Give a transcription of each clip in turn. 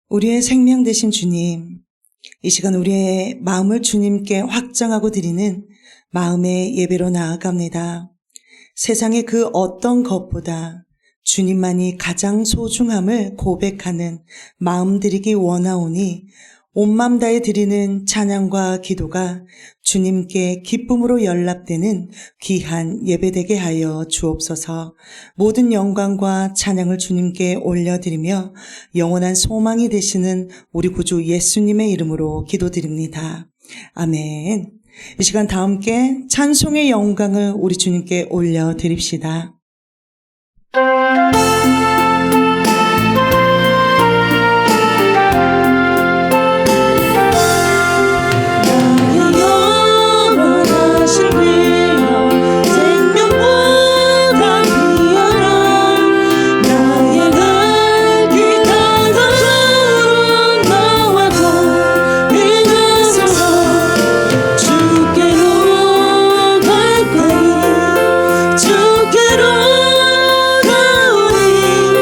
우리의 생명 되신 주님, 이 시간 우리의 마음을 주님께 확정하고 드리는 마음의 예배로 나아갑니다. 세상의 그 어떤 것보다 주님만이 가장 소중함을 고백하는 마음 드리기 원하오니 온 마음 다해 드리는 찬양과 기도가 주님께 기쁨으로 연락되는 귀한 예배되게 하여 주옵소서. 모든 영광과 찬양을 주님께 올려드리며 영원한 소망이 되시는 우리 구주 예수님의 이름으로 기도드립니다. 아멘. 이 시간 다 함께 찬송의 영광을 우리 주님께 올려드립시다. 주께로 가오니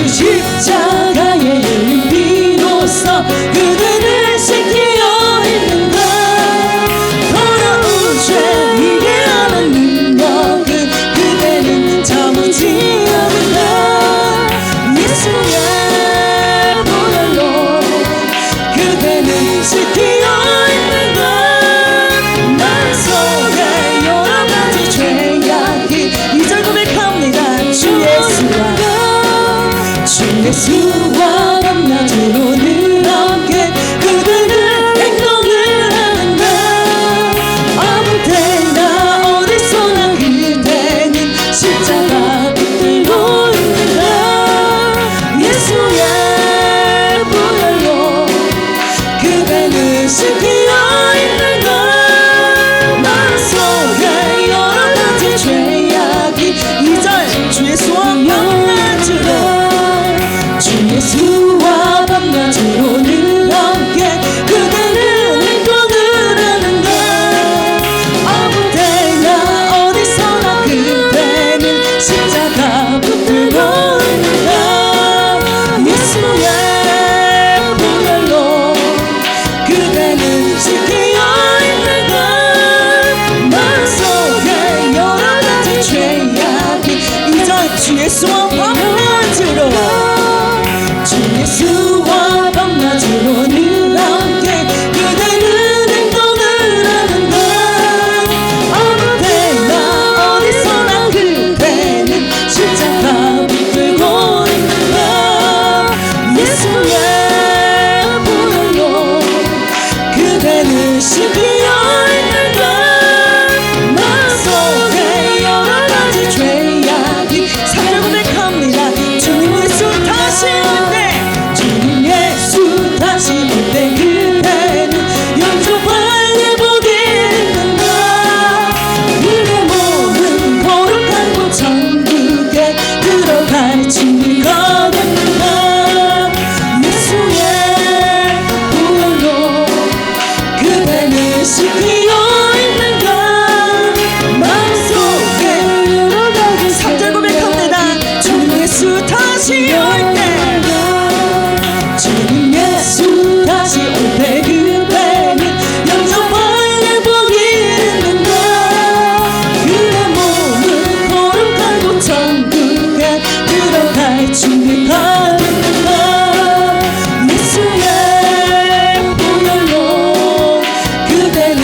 예수 십자가의 비로소 그대를 지키어 있는가. 더러운 죄 이게 하는 능력은 그대는 참지 않는다. 예수의 보혈로 그대는 지키어 있는가. 날 속에 여러 가지 죄악이 2절 고백합니다. 주 예수와 밤낮으로 늘 함께 그대는 행동을 하는가. 아무 때나 어디서나 그대는 십자가 붙들고 있는가. 예수의 보혈로 그대는 지키어 있는가. 날 속에 여러 가지 죄악이 2절 주 예수와 밤낮으로 예수와 밤낮으로 늘 함께 그대는 행동을 하는가. 아무 때나 어디서나 그대는 십자가 붙들고 있는가. 예수의 보혈로 그대는 지키어 있는가. 날 속에 여러 가지 죄악이 2절 주 예수와 밤낮으로 예수와 밤낮으로 늘 함께 그대는 행동을 하는가. 아무 때나 어디서나 그대는 십자가 붙들고 있는가. 예수의 보혈로 그대는 지키어 있는가. 날 속에 여러 가지 죄악이 3절 고백합니다. 주님 예수 다시 올 때 다시 올 때 그대는 영접할 예복이 있는가. 그대 몸은 거룩한 곳 천국에 들어갈 증거가 있는가. 예수의 보혈로 그대는 지키어 있는가. 마음속에 여러 가지 3절 고백합니다. 주 예수 다시 올 때 다시 올 때 그대는 영접할 예복이 있는가. 그대 몸은 거룩한 곳 천국에 들어갈 준비가 있는가. 예수의 보혈로 그대는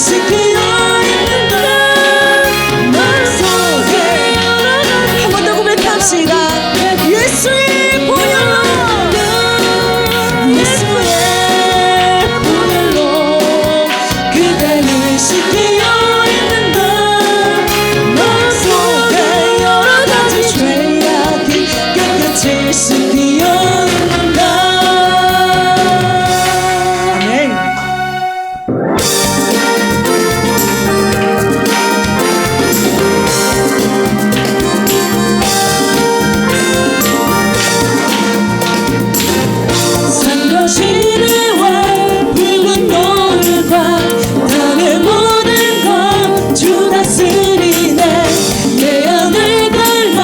씻기어 있는 것 마음속에 한 번 더 고백합시다. 예수의 보혈로 예수의 보혈로 그대를 씻기어 있는 것 마음속에 여러 가지 죄악이 깨끗이 씻기어 있는 것. 아멘. 산과 시내와 붉은 노을과 땅의 모든 것 주 다스리네. 내 안을 갈망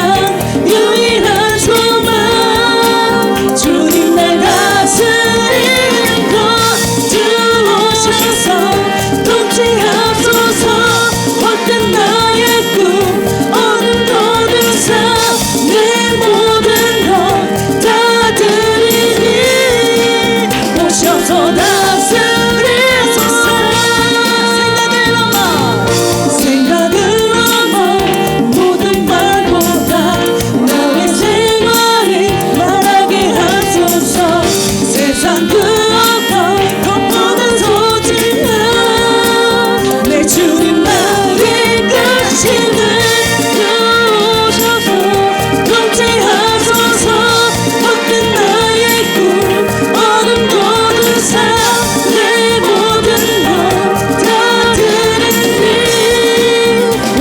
유일한 소망 주님 날 다스리는 것 주 오셔서 통치하소서. 헛된 나의 꿈 어둠 거두사 내 모든 것 다 드리니 오셔서 다스리소서. 생각을 넘어 모든 말보다 나의 생활이 말하게 하소서. 세상 그 어떤 것보다 소중한 내 주님 나를 이끄시는 주 오셔서 통치하소서. 헛된 나의 꿈 어둠 거두사 내 모든 것 다 드리니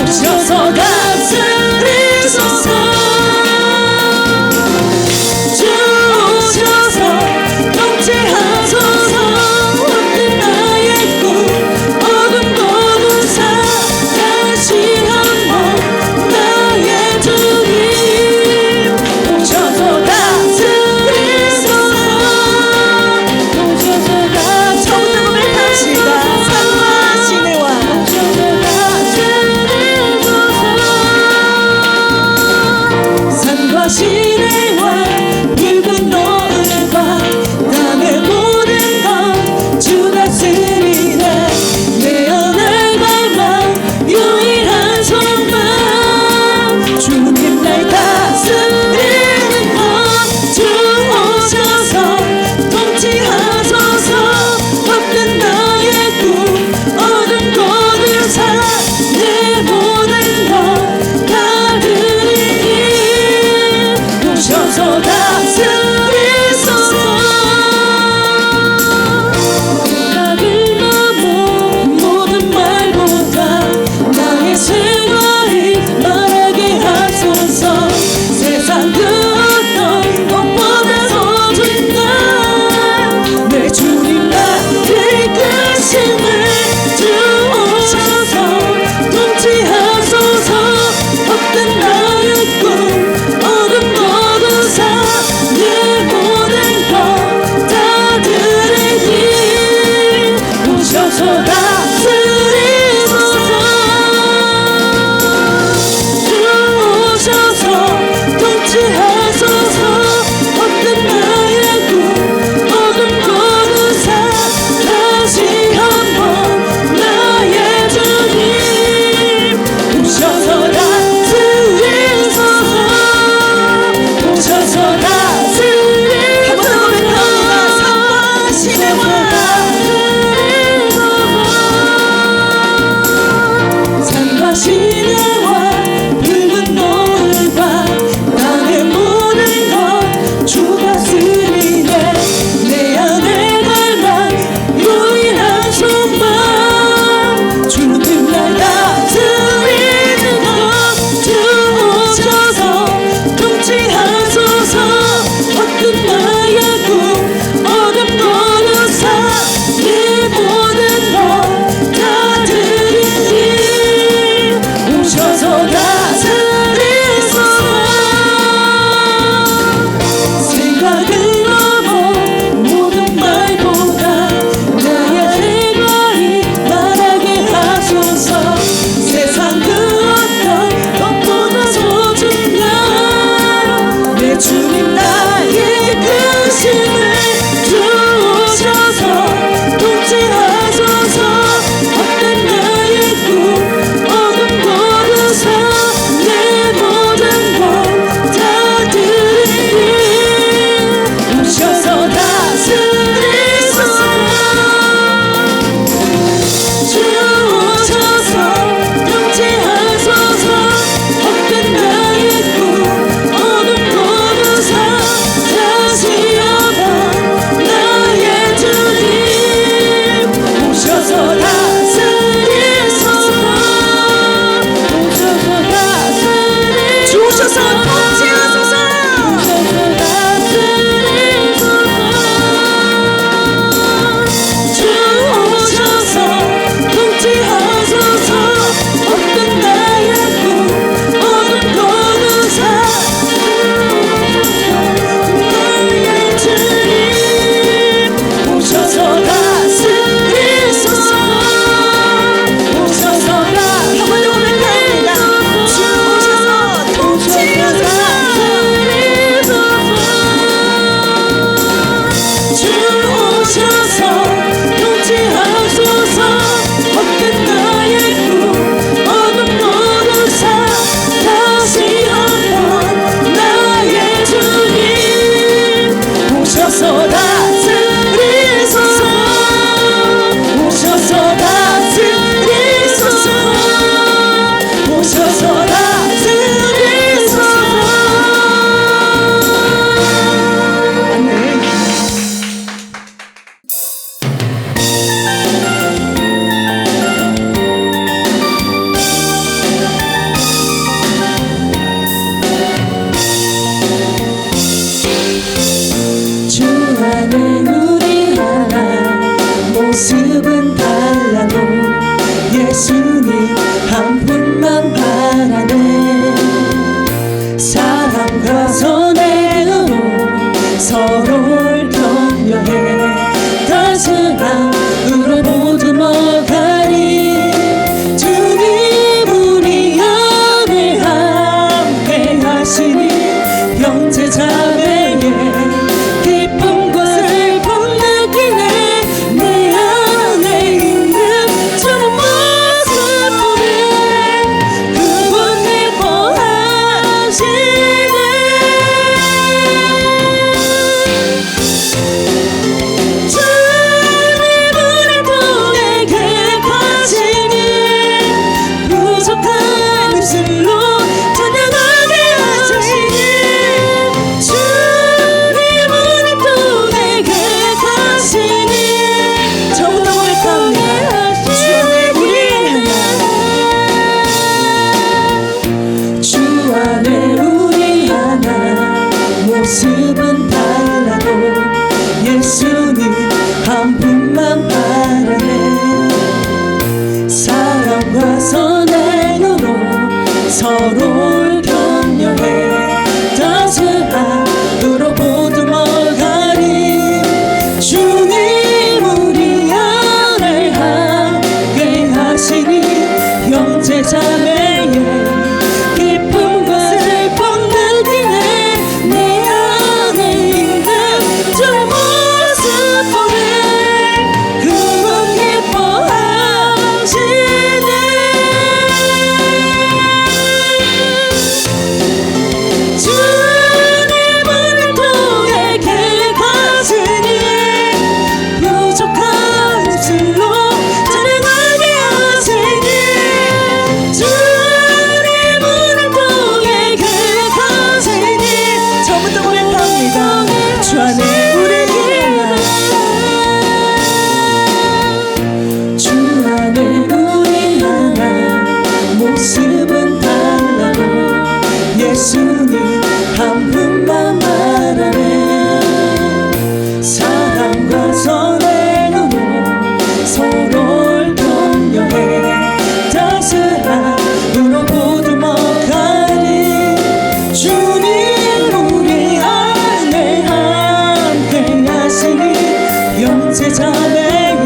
오셔서 다스리소서. 주 오셔서 통치하소서. 헛된 나의 꿈 어둠 거두사 다시 한번 나의 주님 오셔서 다스리소서. 오셔서 다스리소서. 산과 시내와 산과 시내와 붉은 노을과 땅의 모든 것 주 다스리네. 내 안을 갈망 유일한 소망 주님 날 다스리는 것 주 오셔서 통치하소서. 헛된 나의 꿈 어둠 거두사 내 모든 것 다 드리니 오셔서 다스리소서. 생각을 넘어 모든 말보다 나의 생활이 말하게 하소서. 세상 그 어떤 것보다 소중한 내 주님 나를 이끄시는 주 오셔서 통치하소서. 헛된 나의 꿈 어둠 거두사 내 모든 것 다 드리니 오셔서 다스리소서. 주 오셔서 통치하소서. 헛된 나의 꿈 어둠 거두사 다시 한번 나의 주님 오셔서 다스리소서. 오셔서 다스리소서. 산과 시내와 모습은 달라도 예수님 한 분만 바라네. 사랑과 선행으로 서로를 격려해 따스함으로 모두 먹가리. 주님 우리 안에 함께 하시니 형제 자매의 기쁨과 슬픔 느끼네. 내 안에 있는 주는 모습 보네. 그분 예뻐하시네. 모습은 달라도 예수님 한 분만 바라네. 사랑과 선행으로 서로를 격려해 따스함으로 모두 먹가리. 주님 우리 안에 함께 하시니 형제 자매의 기쁨과 슬픔 느끼네. 내 안에 있는 주의 모습 보네. 그분 예뻐하시네. 주님을 통해 계획하시니 부족한 입술로 찬양하게 하시니. 주님을 통해 계획하시니. 처음부터 고백합니다. 주 안에 우리 하나, 주 안에 우리 하나. 모습은 달라도 예수님 한 분만 바라네. 사랑과 선행으로 서로를 격려해 따스함으로 모두 먹가리. 주님 우리 안에 함께 하시니 형제 자매의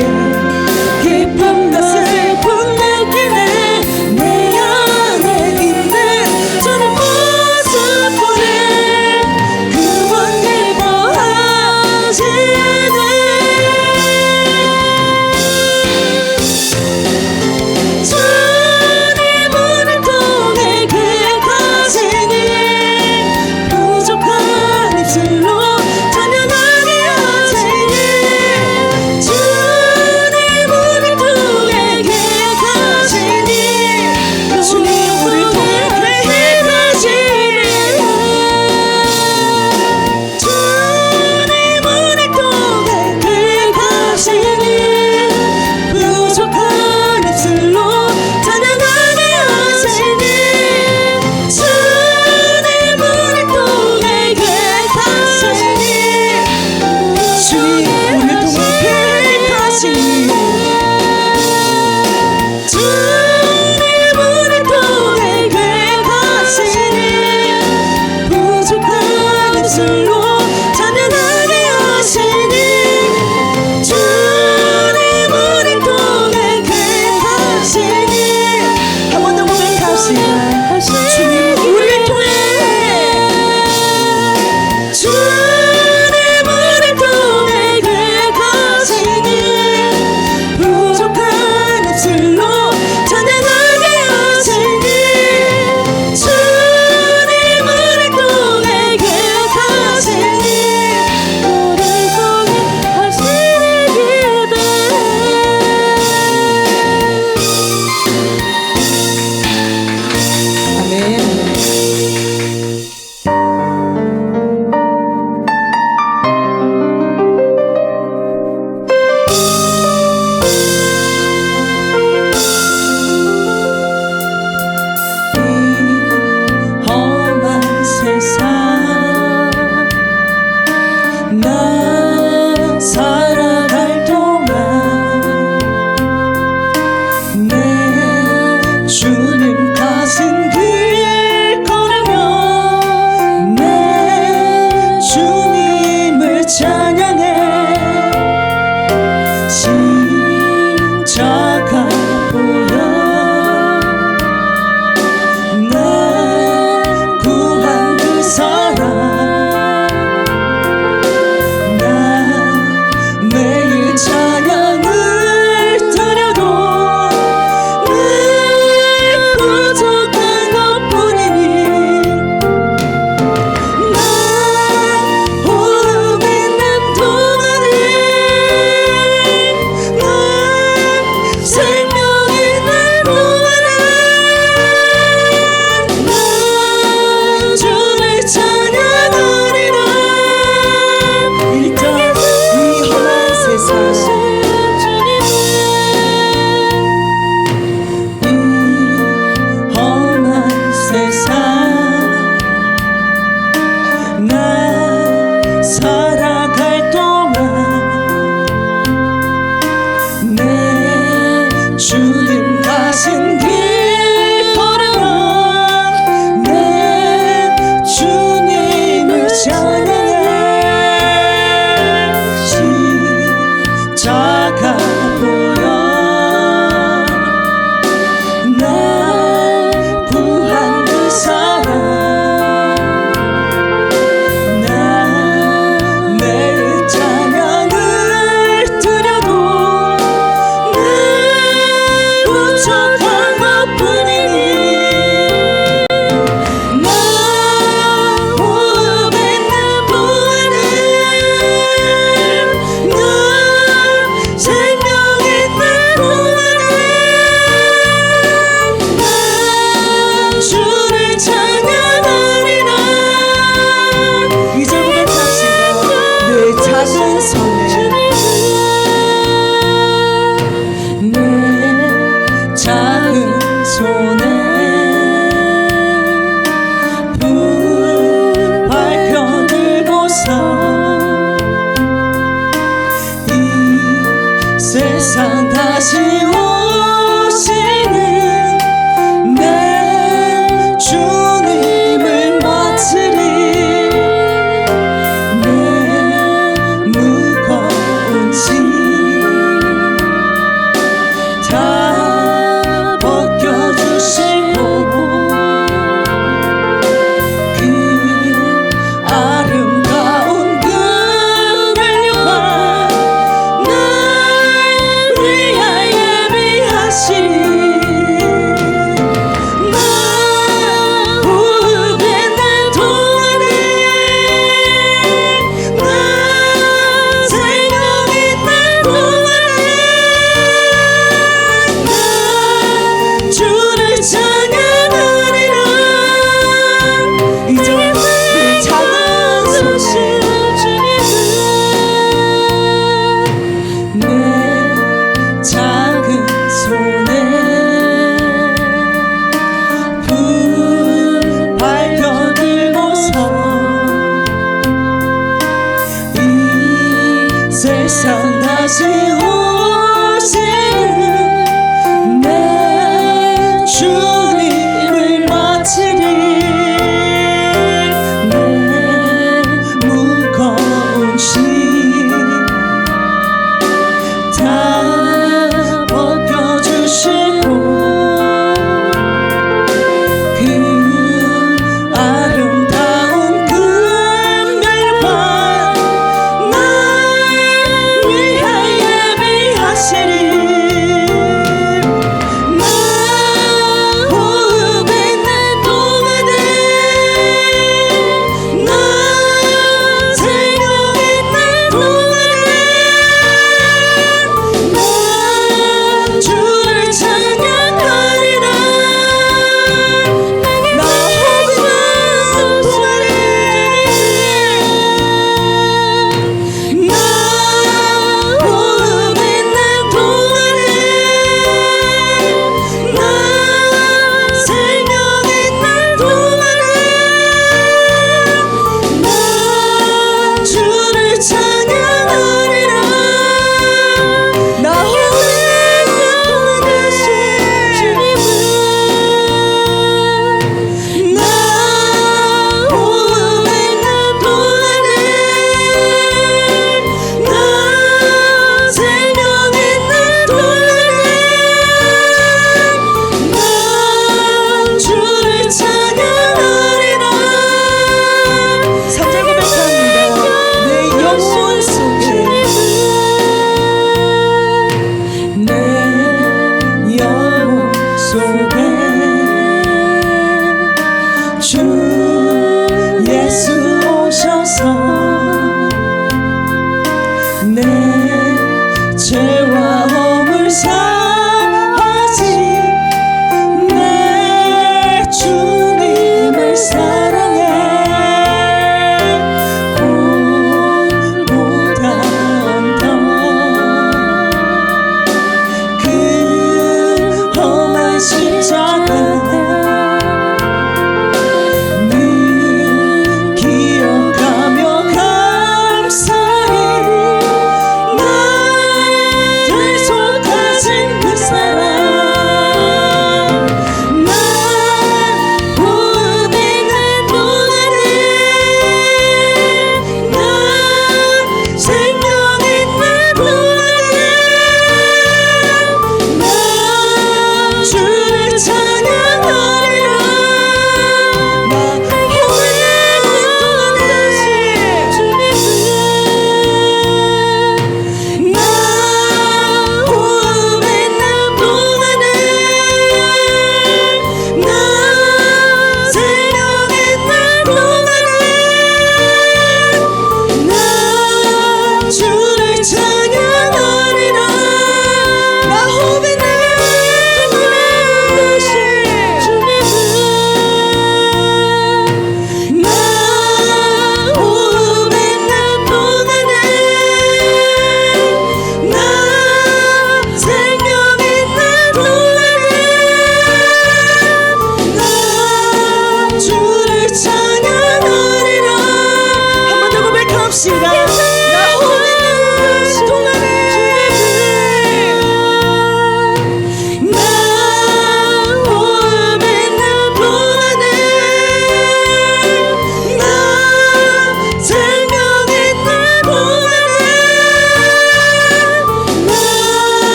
기쁨과 슬픔 느끼네. 내 안에 있는 주는 모습 보네. 그분 예뻐하시네. 주님을 통해 계획하시니 부족한 입술로 찬양하게 하시니. 주님을 통해 계획하시니. 주님 우리 통해 계획하시니. 주님을 통해 계획하시니. 부족한 입술로 찬양하게 하시니. 주님을 통해 계획하시니. 주님 우리 통해 계획하시니. 주님을 통해 계획하시니. 부족한 입술로 찬양하게 하시니. 주님을 통해 계획하시니. 한 번 더 고백합시다. 주님 우리 통해. 주님을 통해 계획하시니. 부족한 입술로 주님 가신 길 걸어가 내 주님을 찬양해 십자가 보여 날 구한 그 사랑 나 매일 찬양을 드려도 늘 부족한 것뿐이니 나 호흡 있는 동안은 나 생명 있는 동안은 나 주를 찬양하리라. 이 절 고백합시다. 내 작은 손에 내 작은 손에 불 밝혀 들고서 이 세상 다시 오시는 내 주님을 맡으리 내 무거운 짐 다 벗겨주시고 그 아름다운 그늘과 날 위하여 예비하시리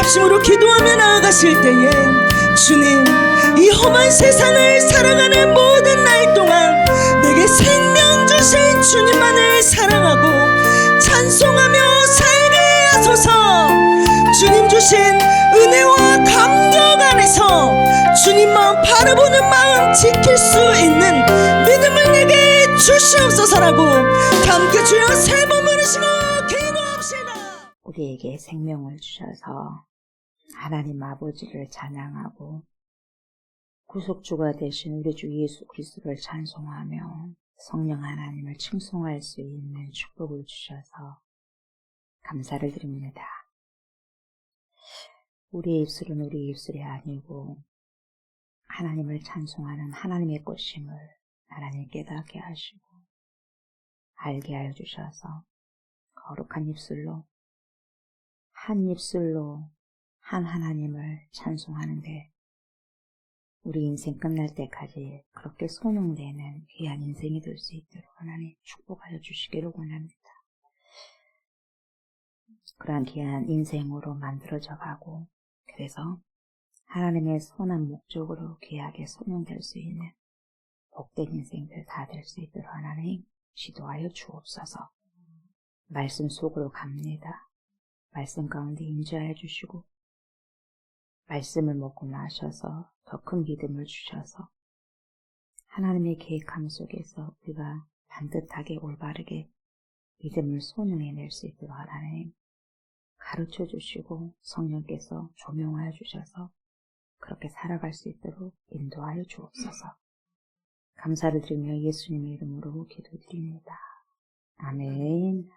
합심으로 기도하며 나아가실 때에 주님, 이 험한 세상을 살아가는 모든 날 동안 내게 생명 주신 주님만을 사랑하고 찬송하며 살게 하소서. 주님 주신 은혜와 감격 안에서 주님만 바라보는 마음 지킬 수 있는 믿음을 내게 주시옵소서라고 함께 주여 세 번 부르시고 기도합시다. 우리에게 생명을 주셔서 하나님 아버지를 찬양하고 구속주가 되신 우리 주 예수 그리스도를 찬송하며 성령 하나님을 칭송할 수 있는 축복을 주셔서 감사를 드립니다. 우리의 입술은 우리의 입술이 아니고 하나님을 찬송하는 하나님의 것임을 하나님 깨닫게 하시고 알게 하여 주셔서 거룩한 입술로 한 입술로 한 하나님을 찬송하는데 우리 인생 끝날 때까지 그렇게 소용되는 귀한 인생이 될 수 있도록 하나님 축복하여 주시기를 원합니다. 그러한 귀한 인생으로 만들어져 가고 그래서 하나님의 선한 목적으로 귀하게 소용될 수 있는 복된 인생들 다 될 수 있도록 하나님 지도하여 주옵소서. 말씀 속으로 갑니다. 말씀 가운데 임재하여 주시고 말씀을 먹고 나셔서 더 큰 믿음을 주셔서 하나님의 계획함 속에서 우리가 반듯하게 올바르게 믿음을 소명해낼 수 있도록 하나님 가르쳐 주시고 성령께서 조명하여 주셔서 그렇게 살아갈 수 있도록 인도하여 주옵소서. 감사를 드리며 예수님의 이름으로 기도드립니다. 아멘.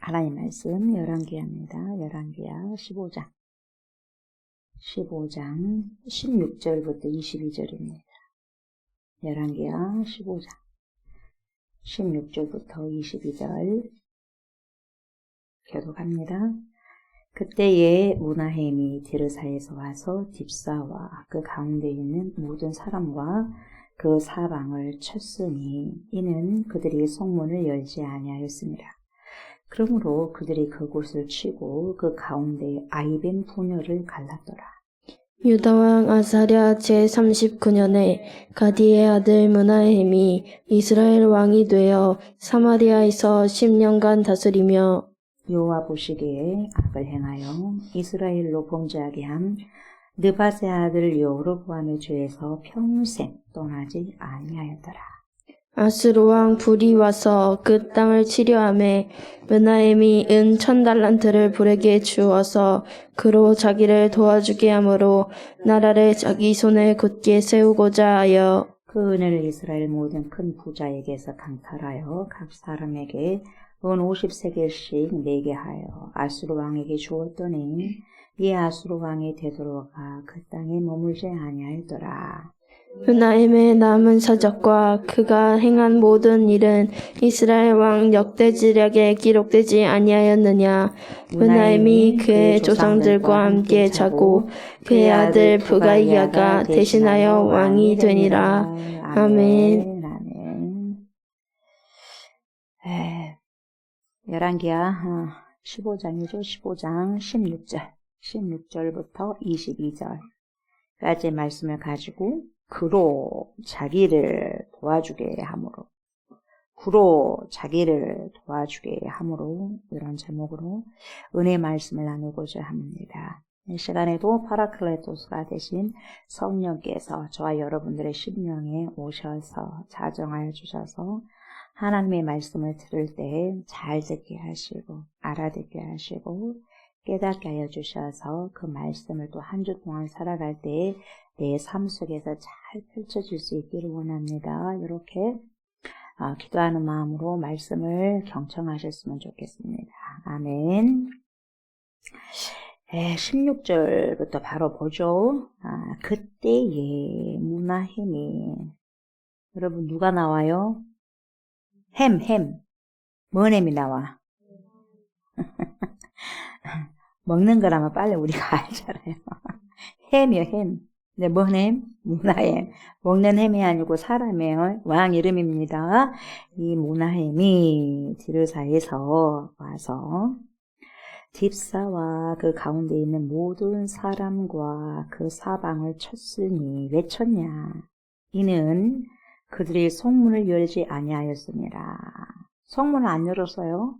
하나님 말씀 열왕기야입니다. 열왕기야 15장 16절부터 22절입니다. 열왕기야 15장 16절부터 22절 교독합니다. 그때에 무나헴이 디르사에서 와서 딥사와 그 가운데 있는 모든 사람과 그 사방을 쳤으니 이는 그들이 성문을 열지 아니하였습니다. 그러므로 그들이 그곳을 치고 그 가운데 아이벤 분열을 갈랐더라. 유다왕 아사랴 제39년에 가디의 아들 무나헴이 이스라엘 왕이 되어 사마리아에서 10년간 다스리며 여호와 보시기에 악을 행하여 이스라엘로 범죄하게 한 느밧의 아들 여로보암의 죄에서 평생 떠나지 아니하였더라. 아수르 왕 불이 와서 그 땅을 치려하매 무나헴이 은 1000달란트를 불에게 주어서 그로 자기를 도와주게 하므로 나라를 자기 손에 굳게 세우고자 하여 그 은혜를 이스라엘 모든 큰 부자에게서 강탈하여 각 사람에게 은 50세겔씩 내게 하여 아수르 왕에게 주었더니 이 아수르 왕이 되돌아가 그 땅에 머물지 아니하였더라. 무나헴의 남은 사적과 그가 행한 모든 일은 이스라엘 왕 역대지략에 기록되지 아니하였느냐. 무나헴이 그의 조상들과 함께 자고 그의 아들 부가이야가 대신하여 왕이 되니라. 아멘. 열왕기야 15장이죠. 15장 16절부터 22절까지 말씀을 가지고 그로 자기를 도와주게 함으로 이런 제목으로 은혜 말씀을 나누고자 합니다. 이 시간에도 파라클레토스가 되신 성령께서 저와 여러분들의 심령에 오셔서 자정하여 주셔서 하나님의 말씀을 들을 때 잘 듣게 하시고 알아듣게 하시고 깨닫게 하여 주셔서 그 말씀을 또 한 주 동안 살아갈 때 내 삶 속에서 잘 펼쳐질 수 있기를 원합니다. 이렇게 기도하는 마음으로 말씀을 경청하셨으면 좋겠습니다. 아멘. 16절부터 바로 보죠. 그때에 무나헴이 여러분 누가 나와요? 햄. 뭔 햄이 나와? 먹는 거라면 빨리 우리가 알잖아요. 햄이요, 햄. 네, 뭔 햄? 무나햄. 먹는 햄이 아니고 사람이에요. 왕 이름입니다. 이 무나햄이 디르사에서 와서 딥사와 그 가운데 있는 모든 사람과 그 사방을 쳤으니 왜 쳤냐? 이는 그들이 성문을 열지 아니하였습니다. 성문을 안 열었어요.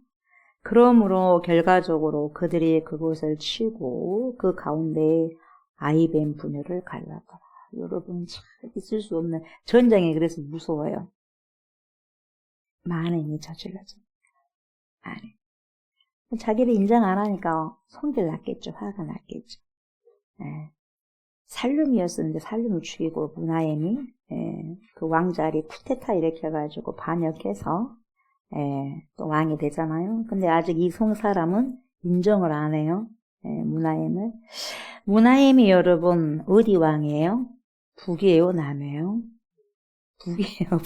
그러므로 결과적으로 그들이 그곳을 치고 그 가운데 아이벤 분열을 갈라더라. 여러분 참 있을 수 없는 전쟁이 그래서 무서워요. 만행이 저질러집니다. 자기를 인정 안 하니까 성질 났겠죠. 화가 났겠죠. 살룸이었었는데 살룸을 죽이고 무나엠이 그 왕자리 쿠데타 일으켜가지고 반역해서 또 왕이 되잖아요. 근데 아직 이 성 사람은 인정을 안 해요. 무나엠을. 무나엠이 여러분 어디 왕이에요? 북이에요? 남이에요? 북이에요.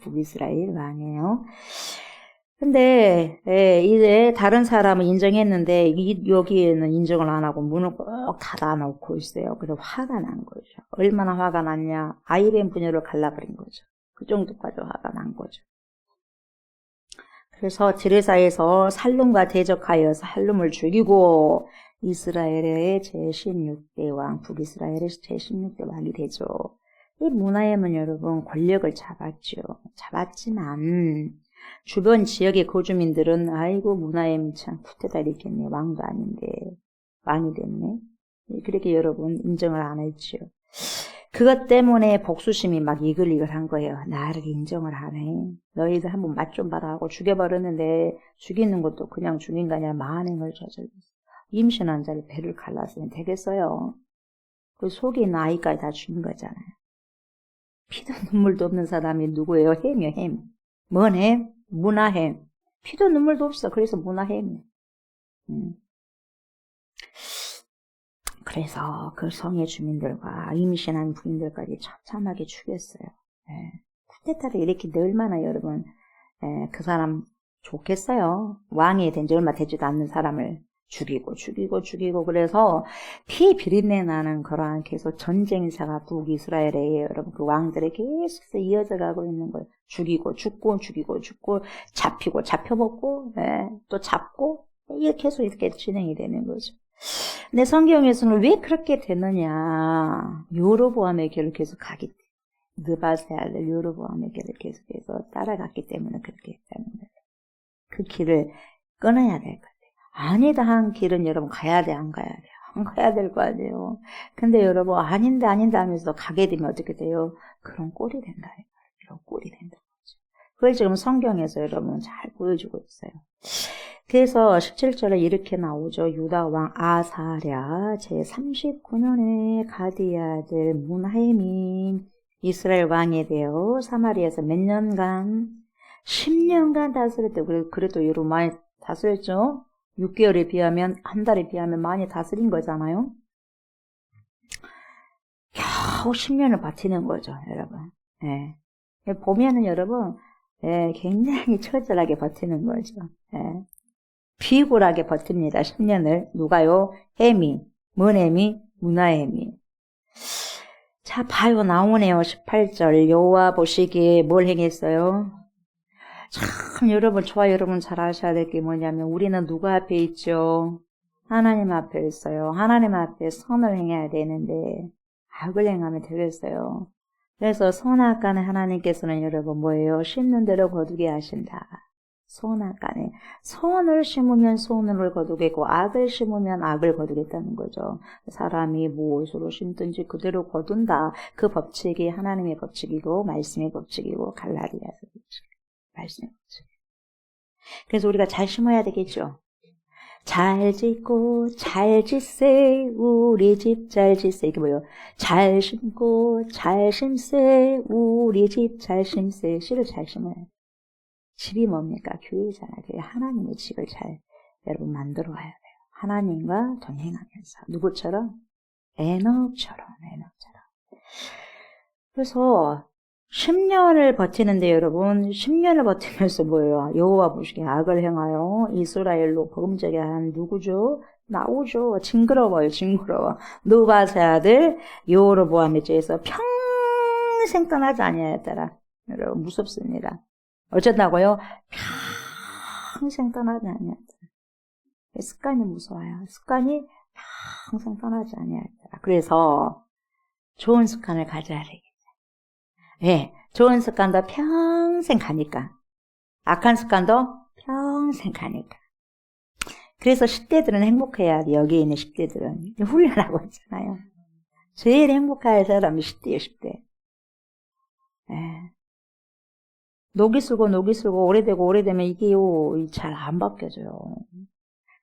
북이스라엘 왕이에요. 근데 이제 다른 사람은 인정했는데 여기에는 인정을 안 하고 문을 꼭 닫아놓고 있어요. 그래서 화가 난 거죠. 얼마나 화가 났냐? 아이벤 분열을 갈라버린 거죠. 그 정도까지 화가 난 거죠. 그래서 디르사에서 살룸과 대적하여 살룸을 죽이고 이스라엘의 제16대 왕, 북이스라엘의 제16대 왕이 되죠. 이 무나엠은 여러분 권력을 잡았죠. 잡았지만 주변 지역의 거주민들은 아이고 무나엠이 참 쿠데타 일으켰네. 왕도 아닌데 왕이 됐네. 그렇게 여러분 인정을 안 했죠. 그것 때문에 복수심이 막 이글이글한 거예요. 나를 인정을 안 해. 너희들 한번 맛 좀 봐라 하고 죽여버렸는데 죽이는 것도 그냥 죽인 거 아니라 만행을 저질렀어. 임신한 자를 배를 갈랐으면 되겠어요. 그 속에 있는 아이까지 다 죽인 거잖아요. 피도 눈물도 없는 사람이 누구예요? 햄이요, 햄. 뭔 햄? 무나햄. 피도 눈물도 없어. 그래서 무나햄이에요. 그래서 그 성의 주민들과 임신한 부인들까지 처참하게 죽였어요. 쿠데타를 일으킨데 얼마나 여러분 그 사람 좋겠어요. 왕이 된 지 얼마 되지도 않는 사람을 죽이고 그래서 피 비린내 나는 그러한 계속 전쟁사가 북이스라엘에 여러분 그 왕들에 계속해서 이어져 가고 있는 거예요. 죽이고 잡히고 잡혀먹고 또 잡고 이렇게 계속 이렇게 진행이 되는 거죠. 근데 성경에서는 왜 그렇게 되느냐? 요로보암의 길을 계속 가기 때문에 느바세 아들 요로보암의 길을 계속해서 따라갔기 때문에 그렇게 했다는 거예요. 그 길을 끊어야 될 거예요. 아니다 한 길은 여러분 가야 돼, 안 가야 돼요? 안 가야 될 거 아니에요. 근데 여러분 아닌데 하면서 가게 되면 어떻게 돼요? 그런 꼴이 된다. 이런 꼴이 된다. 그걸 지금 성경에서 여러분 잘 보여주고 있어요. 그래서 17절에 이렇게 나오죠. 유다 왕 아사랴 제39년에 가디의 아들 무나햄이 이스라엘 왕이 되어 사마리아에서 몇 년간 10년간 다스렸대요. 그래도 여러분 많이 다스렸죠. 6개월에 비하면 한 달에 비하면 많이 다스린 거잖아요. 겨우 10년을 버티는 거죠, 여러분. 보면은 여러분 굉장히 처절하게 버티는 거죠. 비굴하게 버팁니다. 10년을. 누가요? 햄이, 뭔햄이, 무나햄이. 자, 봐요. 나오네요. 18절. 여호와 보시기에 뭘 행했어요? 참 여러분 저와 여러분 잘 아셔야 될 게 뭐냐면 우리는 누구 앞에 있죠? 하나님 앞에 있어요. 하나님 앞에 선을 행해야 되는데 악을 행하면 되겠어요. 그래서 선악간에 하나님께서는 여러분 뭐예요? 심는 대로 거두게 하신다. 선악간에 선을 심으면 선을 거두겠고 악을 심으면 악을 거두겠다는 거죠. 사람이 무엇으로 심든지 그대로 거둔다. 그 법칙이 하나님의 법칙이고 말씀의 법칙이고 갈라디아서 법칙. 말씀의 법칙. 그래서 우리가 잘 심어야 되겠죠. 잘 짓고 잘 짓세 우리 집 잘 짓세. 이게 뭐예요? 잘 심고 잘 심세 우리 집 잘 심세. 씨를 잘 심어야 돼요. 집이 뭡니까? 교회잖아요. 교회 하나님의 집을 잘 여러분 만들어 와야 돼요. 하나님과 동행하면서 누구처럼? 에녹처럼. 그래서 10년을 버티는데 여러분 10년을 버티면서 뭐예요? 여호와 보시기에 악을 행하여 이스라엘로 범죄게 한 누구죠? 나오죠. 징그러워요. 느바세 아들 여로보암의 죄에서 평생 떠나지 아니하였더라. 여러분 무섭습니다. 어쩐다고요? 평생 떠나지 아니하였더라. 습관이 무서워요. 습관이 평생 떠나지 아니하였더라. 그래서 좋은 습관을 가져야 되겠죠. 예, 좋은 습관도 평생 가니까. 악한 습관도 평생 가니까. 그래서 10대들은 행복해야 돼. 여기 있는 10대들은. 훈련하고 있잖아요. 제일 행복할 사람이 10대예요, 10대. 예. 녹이 슬고 오래되면 이게요, 잘 안 바뀌어져요.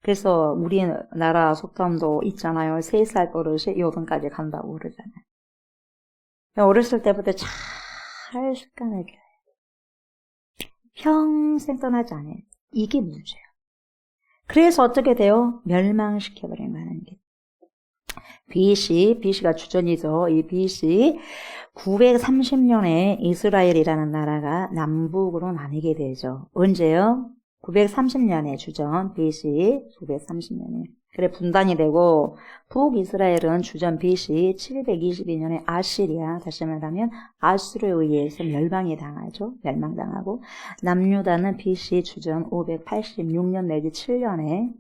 그래서 우리나라 속담도 있잖아요. 3살 버릇이 요든까지 간다고 그러잖아요. 어렸을 때부터 잘 습관을 길러요. 평생 떠나지 않아요. 이게 문제예요. 그래서 어떻게 돼요? 멸망시켜버리는 게. BC가 주전이죠. 이 BC 930년에 이스라엘이라는 나라가 남북으로 나뉘게 되죠. 언제요? 930년에 주전 BC 930년에. 그래 분단이 되고 북이스라엘은 주전 BC 722년에 아시리아, 다시 말하면 아수르에 의해서 멸망이 당하죠. 멸망당하고 남유다는 BC 주전 586년 내지 7년에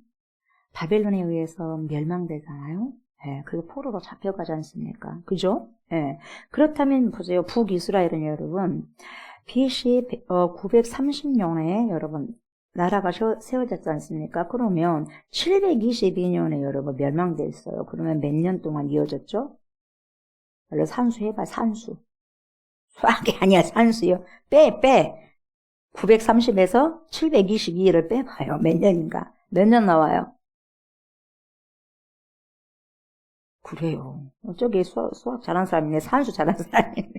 바벨론에 의해서 멸망되잖아요. 예, 그리고 포로로 잡혀가지 않습니까? 그죠? 예. 그렇다면 보세요. 북이스라엘은 여러분 BC 930년에 여러분 나라가 세워졌지 않습니까? 그러면 722년에 여러분 멸망됐어요. 그러면 몇 년 동안 이어졌죠? 원래 산수해봐, 산수. 수학이 아니야, 산수요. 빼. 930에서 722를 빼봐요. 몇 년인가? 몇 년 나와요? 그래요. 저기 수학 잘하는 사람이네. 산수 잘하는 사람이네.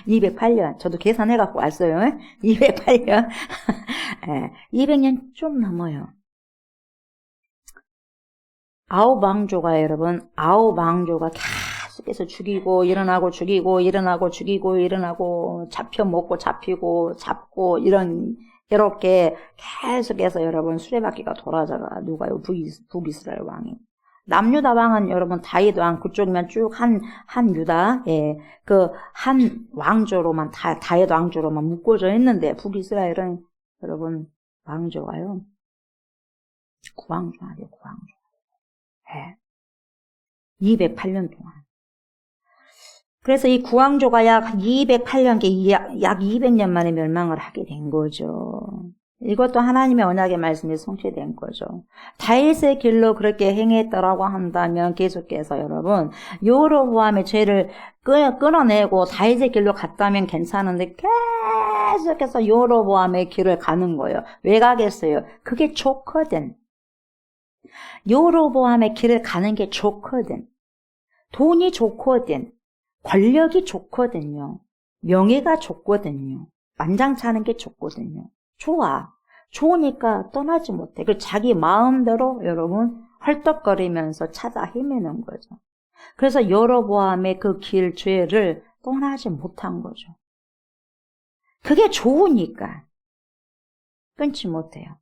208년. 저도 계산해갖고 왔어요. 208년. 네, 200년 좀 넘어요. 아홉 왕조가 계속해서 죽이고, 일어나고, 잡혀 먹고, 잡고, 이렇게 계속해서 여러분 수레바퀴가 돌아가다가 누가요? 북이스라엘 왕이. 남유다 왕은 여러분 다윗 왕 그쪽이면 쭉 한 유다 한 왕조로만 다윗 왕조로만 묶어져 있는데 북이스라엘은 여러분 왕조가요 9왕조 아니에요. 9왕조. 예. 208년 동안. 그래서 이 9왕조가 약 208년 약 200년 만에 멸망을 하게 된 거죠. 이것도 하나님의 언약의 말씀이 성취된 거죠. 다윗의 길로 그렇게 행했다라고 한다면 계속해서 여러분 여로보암의 죄를 끊어내고 다윗의 길로 갔다면 괜찮은데 계속해서 여로보암의 길을 가는 거예요. 왜 가겠어요? 그게 좋거든. 여로보암의 길을 가는 게 좋거든. 돈이 좋거든. 권력이 좋거든요. 명예가 좋거든요. 만장차는 게 좋거든요. 좋으니까 떠나지 못해. 그 자기 마음대로 여러분 헐떡거리면서 찾아 헤매는 거죠. 그래서 여로보암의 그 길 죄를 떠나지 못한 거죠. 그게 좋으니까 끊지 못해요.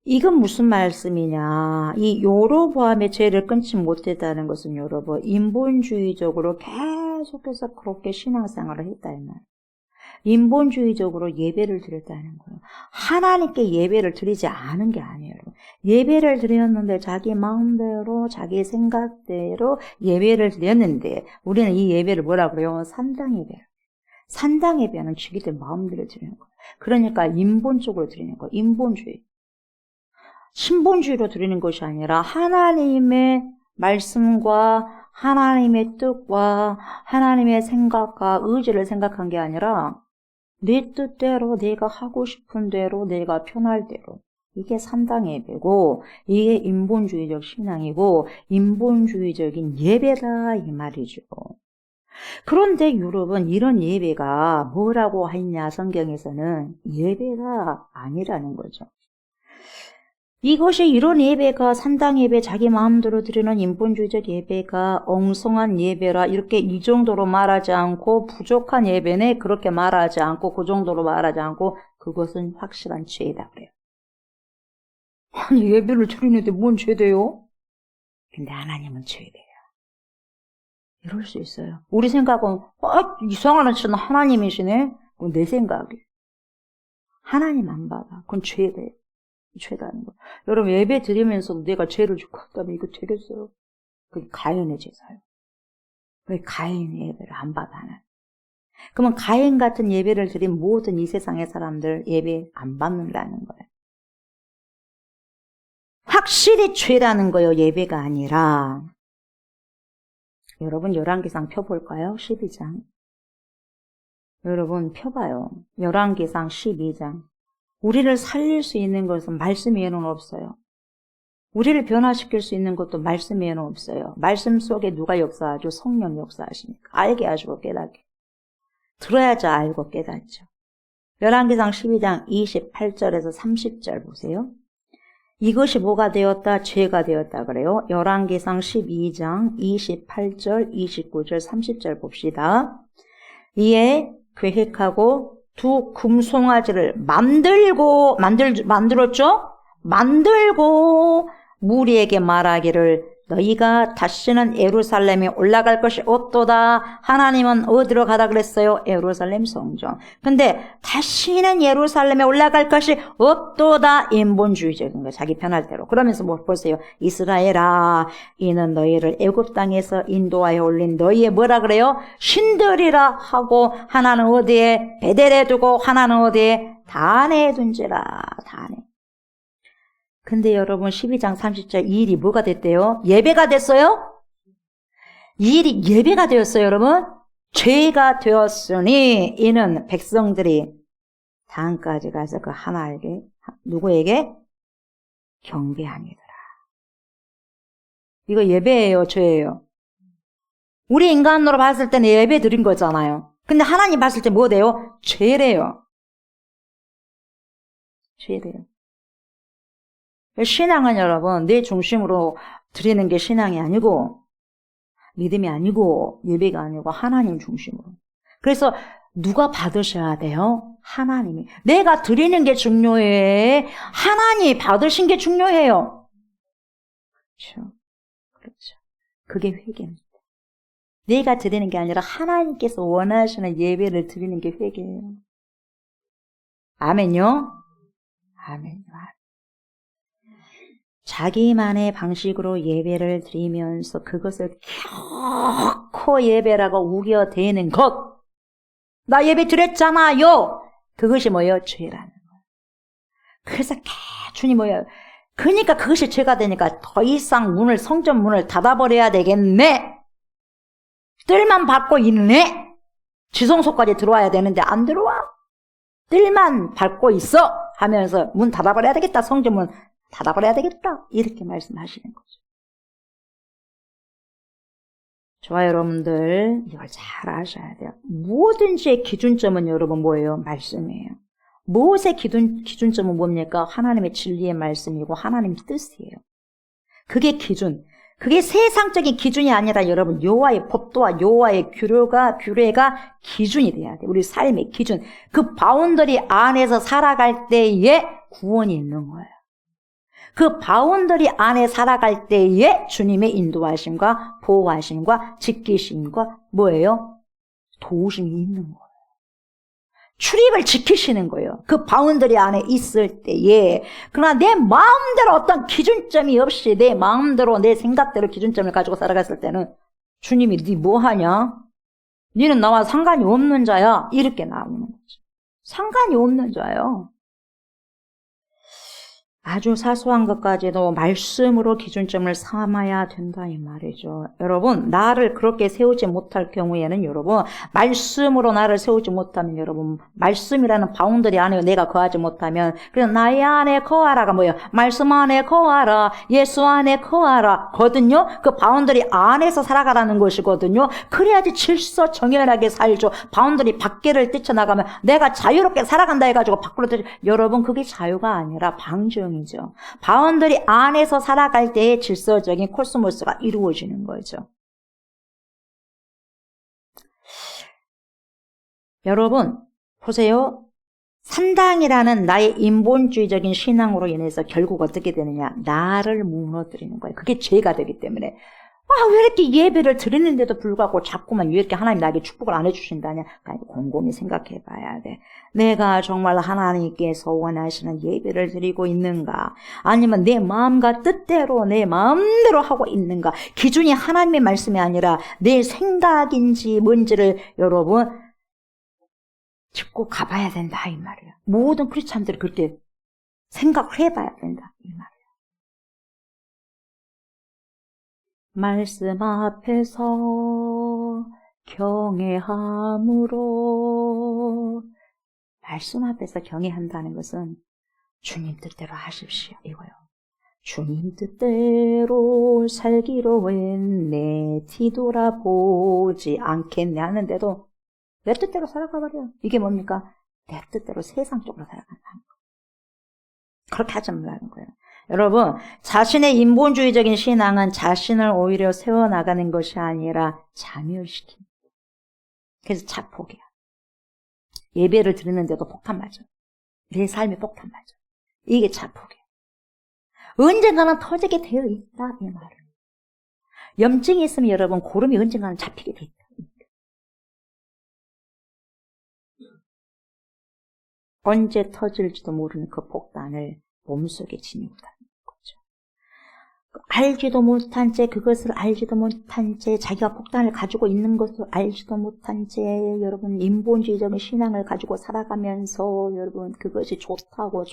이건 무슨 말씀이냐? 이 여로보암의 죄를 끊지 못했다는 것은 여러분 인본주의적으로 계속해서 그렇게 신앙생활을 했다 이 말. 인본주의적으로 예배를 드렸다는 거예요. 하나님께 예배를 드리지 않은 게 아니에요. 예배를 드렸는데 자기 마음대로 자기 생각대로 예배를 드렸는데 우리는 이 예배를 뭐라 그래요? 산당 예배. 산당 예배는 자기들 마음대로 드리는 거예요. 그러니까 인본적으로 드리는 거예요. 인본주의. 신본주의로 드리는 것이 아니라 하나님의 말씀과 하나님의 뜻과 하나님의 생각과 의지를 생각한 게 아니라 내 뜻대로 내가 하고 싶은 대로 내가 편할 대로 이게 산당 예배고 이게 인본주의적 신앙이고 인본주의적인 예배다 이 말이죠. 그런데 여러분 이런 예배가 뭐라고 했냐 성경에서는 예배가 아니라는 거죠. 이것이 이런 예배가 산당 예배, 자기 마음대로 드리는 인본주의적 예배가 엉성한 예배라 이렇게 이 정도로 말하지 않고 부족한 예배네 그렇게 말하지 않고 그 정도로 말하지 않고 그것은 확실한 죄다 그래요. 아니 예배를 드리는데 뭔 죄돼요? 근데 하나님은 죄돼요. 이럴 수 있어요. 우리 생각은 이상한 하시는 하나님이시네. 그건 내 생각이에요. 하나님 안 받아. 그건 죄돼요. 죄다는 거. 여러분 예배 드리면서 내가 죄를 짓고 했다면 이거 되겠어요? 그게 가인의 제사예요. 왜 가인의 예배를 안 받아 하나? 그러면 가인 같은 예배를 드린 모든 이 세상의 사람들 예배 안 받는다는 거예요. 확실히 죄라는 거예요. 예배가 아니라. 여러분 열왕기상 펴볼까요? 12장. 여러분 펴봐요. 열왕기상 12장. 우리를 살릴 수 있는 것은 말씀 외에는 없어요. 우리를 변화시킬 수 있는 것도 말씀 외에는 없어요. 말씀 속에 누가 역사하죠? 성령 역사하시니까. 알게 하시고 깨닫게. 들어야지 알고 깨닫죠. 열왕기상 12장 28절에서 30절 보세요. 이것이 뭐가 되었다? 죄가 되었다 그래요. 열왕기상 12장 28절, 29절, 30절 봅시다. 이에 계획하고 두 금송아지를 만들었죠? 만들고 무리에게 말하기를 너희가 다시는 예루살렘에 올라갈 것이 없도다. 하나님은 어디로 가라 그랬어요? 예루살렘 성전. 근데 다시는 예루살렘에 올라갈 것이 없도다. 인본주의적인 거예요. 자기 편할 대로. 그러면서 뭐 보세요. 이스라엘아, 이는 너희를 애굽 땅에서 인도하여 올린 너희의 뭐라 그래요? 신들이라 하고 하나는 어디에? 베델에 두고 하나는 어디에? 단에 둔지라. 단에. 근데 여러분 12장 30절 이 일이 뭐가 됐대요? 예배가 됐어요? 이 일이 예배가 되었어요, 여러분. 죄가 되었으니 이는 백성들이 단까지 가서 그 하나에게 누구에게? 경배하니더라. 이거 예배예요, 죄예요? 우리 인간으로 봤을 때는 예배 드린 거잖아요. 근데 하나님 봤을 때 뭐 돼요? 죄래요. 죄래요. 신앙은 여러분 내 중심으로 드리는 게 신앙이 아니고 믿음이 아니고 예배가 아니고 하나님 중심으로. 그래서 누가 받으셔야 돼요? 하나님이. 내가 드리는 게 중요해. 하나님이 받으신 게 중요해요. 그렇죠. 그렇죠. 그게 회개입니다. 내가 드리는 게 아니라 하나님께서 원하시는 예배를 드리는 게 회개예요. 아멘요? 아멘. 자기만의 방식으로 예배를 드리면서 그것을 결코 예배라고 우겨대는 것. 나 예배 드렸잖아요. 그것이 뭐예요? 죄라는 거예요. 그래서 개춘이 뭐예요? 그러니까 그것이 죄가 되니까 더 이상 성전 문을 닫아버려야 되겠네. 뜰만 밟고 있네. 지성소까지 들어와야 되는데 안 들어와. 뜰만 밟고 있어 하면서 문 닫아버려야 되겠다. 성전 문 닫아버려야 되겠다. 이렇게 말씀하시는 거죠. 좋아요, 여러분들. 이걸 잘 아셔야 돼요. 뭐든지의 기준점은 여러분 뭐예요? 말씀이에요. 무엇의 기준점은 뭡니까? 하나님의 진리의 말씀이고 하나님의 뜻이에요. 그게 기준. 그게 세상적인 기준이 아니라 여러분 여호와의 법도와 여호와의 규례가 기준이 돼야 돼요. 우리 삶의 기준. 그 바운더리 안에서 살아갈 때에 구원이 있는 거예요. 그 바운더리 안에 살아갈 때에 주님의 인도하심과 보호하심과 지키심과 뭐예요? 도우심이 있는 거예요. 출입을 지키시는 거예요. 그 바운더리 안에 있을 때에. 그러나 내 마음대로 어떤 기준점이 없이 내 마음대로 내 생각대로 기준점을 가지고 살아갔을 때는 주님이 네 뭐하냐? 너는 나와 상관이 없는 자야. 이렇게 나오는 거죠. 상관이 없는 자요. 아주 사소한 것까지도 말씀으로 기준점을 삼아야 된다 이 말이죠. 여러분 나를 그렇게 세우지 못할 경우에는 여러분 말씀으로 나를 세우지 못하면 여러분 말씀이라는 바운더리 안에 내가 거하지 못하면 그래서 나의 안에 거하라가 뭐예요? 말씀 안에 거하라. 예수 안에 거하라 거든요. 그 바운더리 안에서 살아가라는 것이거든요. 그래야지 질서 정연하게 살죠. 바운더리 밖에를 뛰쳐나가면 내가 자유롭게 살아간다 해가지고 밖으로 뛰쳐 여러분 그게 자유가 아니라 방종이에요. 반응이죠. 바운더리 안에서 살아갈 때의 질서적인 코스모스가 이루어지는 거죠. 여러분 보세요. 산당이라는 나의 인본주의적인 신앙으로 인해서 결국 어떻게 되느냐? 나를 무너뜨리는 거예요. 그게 죄가 되기 때문에. 왜 이렇게 예배를 드리는데도 불구하고 자꾸만 왜 이렇게 하나님 나에게 축복을 안 해주신다냐? 그러니까 곰곰이 생각해 봐야 돼. 내가 정말 하나님께서 원하시는 예배를 드리고 있는가? 아니면 내 마음과 뜻대로 내 마음대로 하고 있는가? 기준이 하나님의 말씀이 아니라 내 생각인지 뭔지를 여러분 짚고 가봐야 된다 이 말이야. 모든 크리스찬들이 그렇게 생각을 해봐야 된다 이 말이야. 말씀 앞에서 경외함으로, 말씀 앞에서 경외한다는 것은 주님 뜻대로 하십시오 이거요. 주님 뜻대로 살기로 했네 뒤돌아보지 않겠네 하는데도 내 뜻대로 살아가버려. 이게 뭡니까? 내 뜻대로 세상 쪽으로 살아간다는 거. 그렇게 하지 말라는 거예요. 여러분, 자신의 인본주의적인 신앙은 자신을 오히려 세워나가는 것이 아니라 자멸시킵니다. 그래서 자폭이야. 예배를 드리는데도 폭탄 맞아. 내 삶이 폭탄 맞아. 이게 자폭이야. 언젠가는 터지게 되어 있다 이 말을. 염증이 있으면 여러분 고름이 언젠가는 잡히게 돼 있다. 언제 터질지도 모르는 그 폭탄을 몸속에 지니고 다니는 거죠. 알지도 못한 채, 그것을 알지도 못한 채, 자기가 폭탄을 가지고 있는 것을 알지도 못한 채, 여러분 인본주의적인 신앙을 가지고 살아가면서 여러분 그것이 좋다고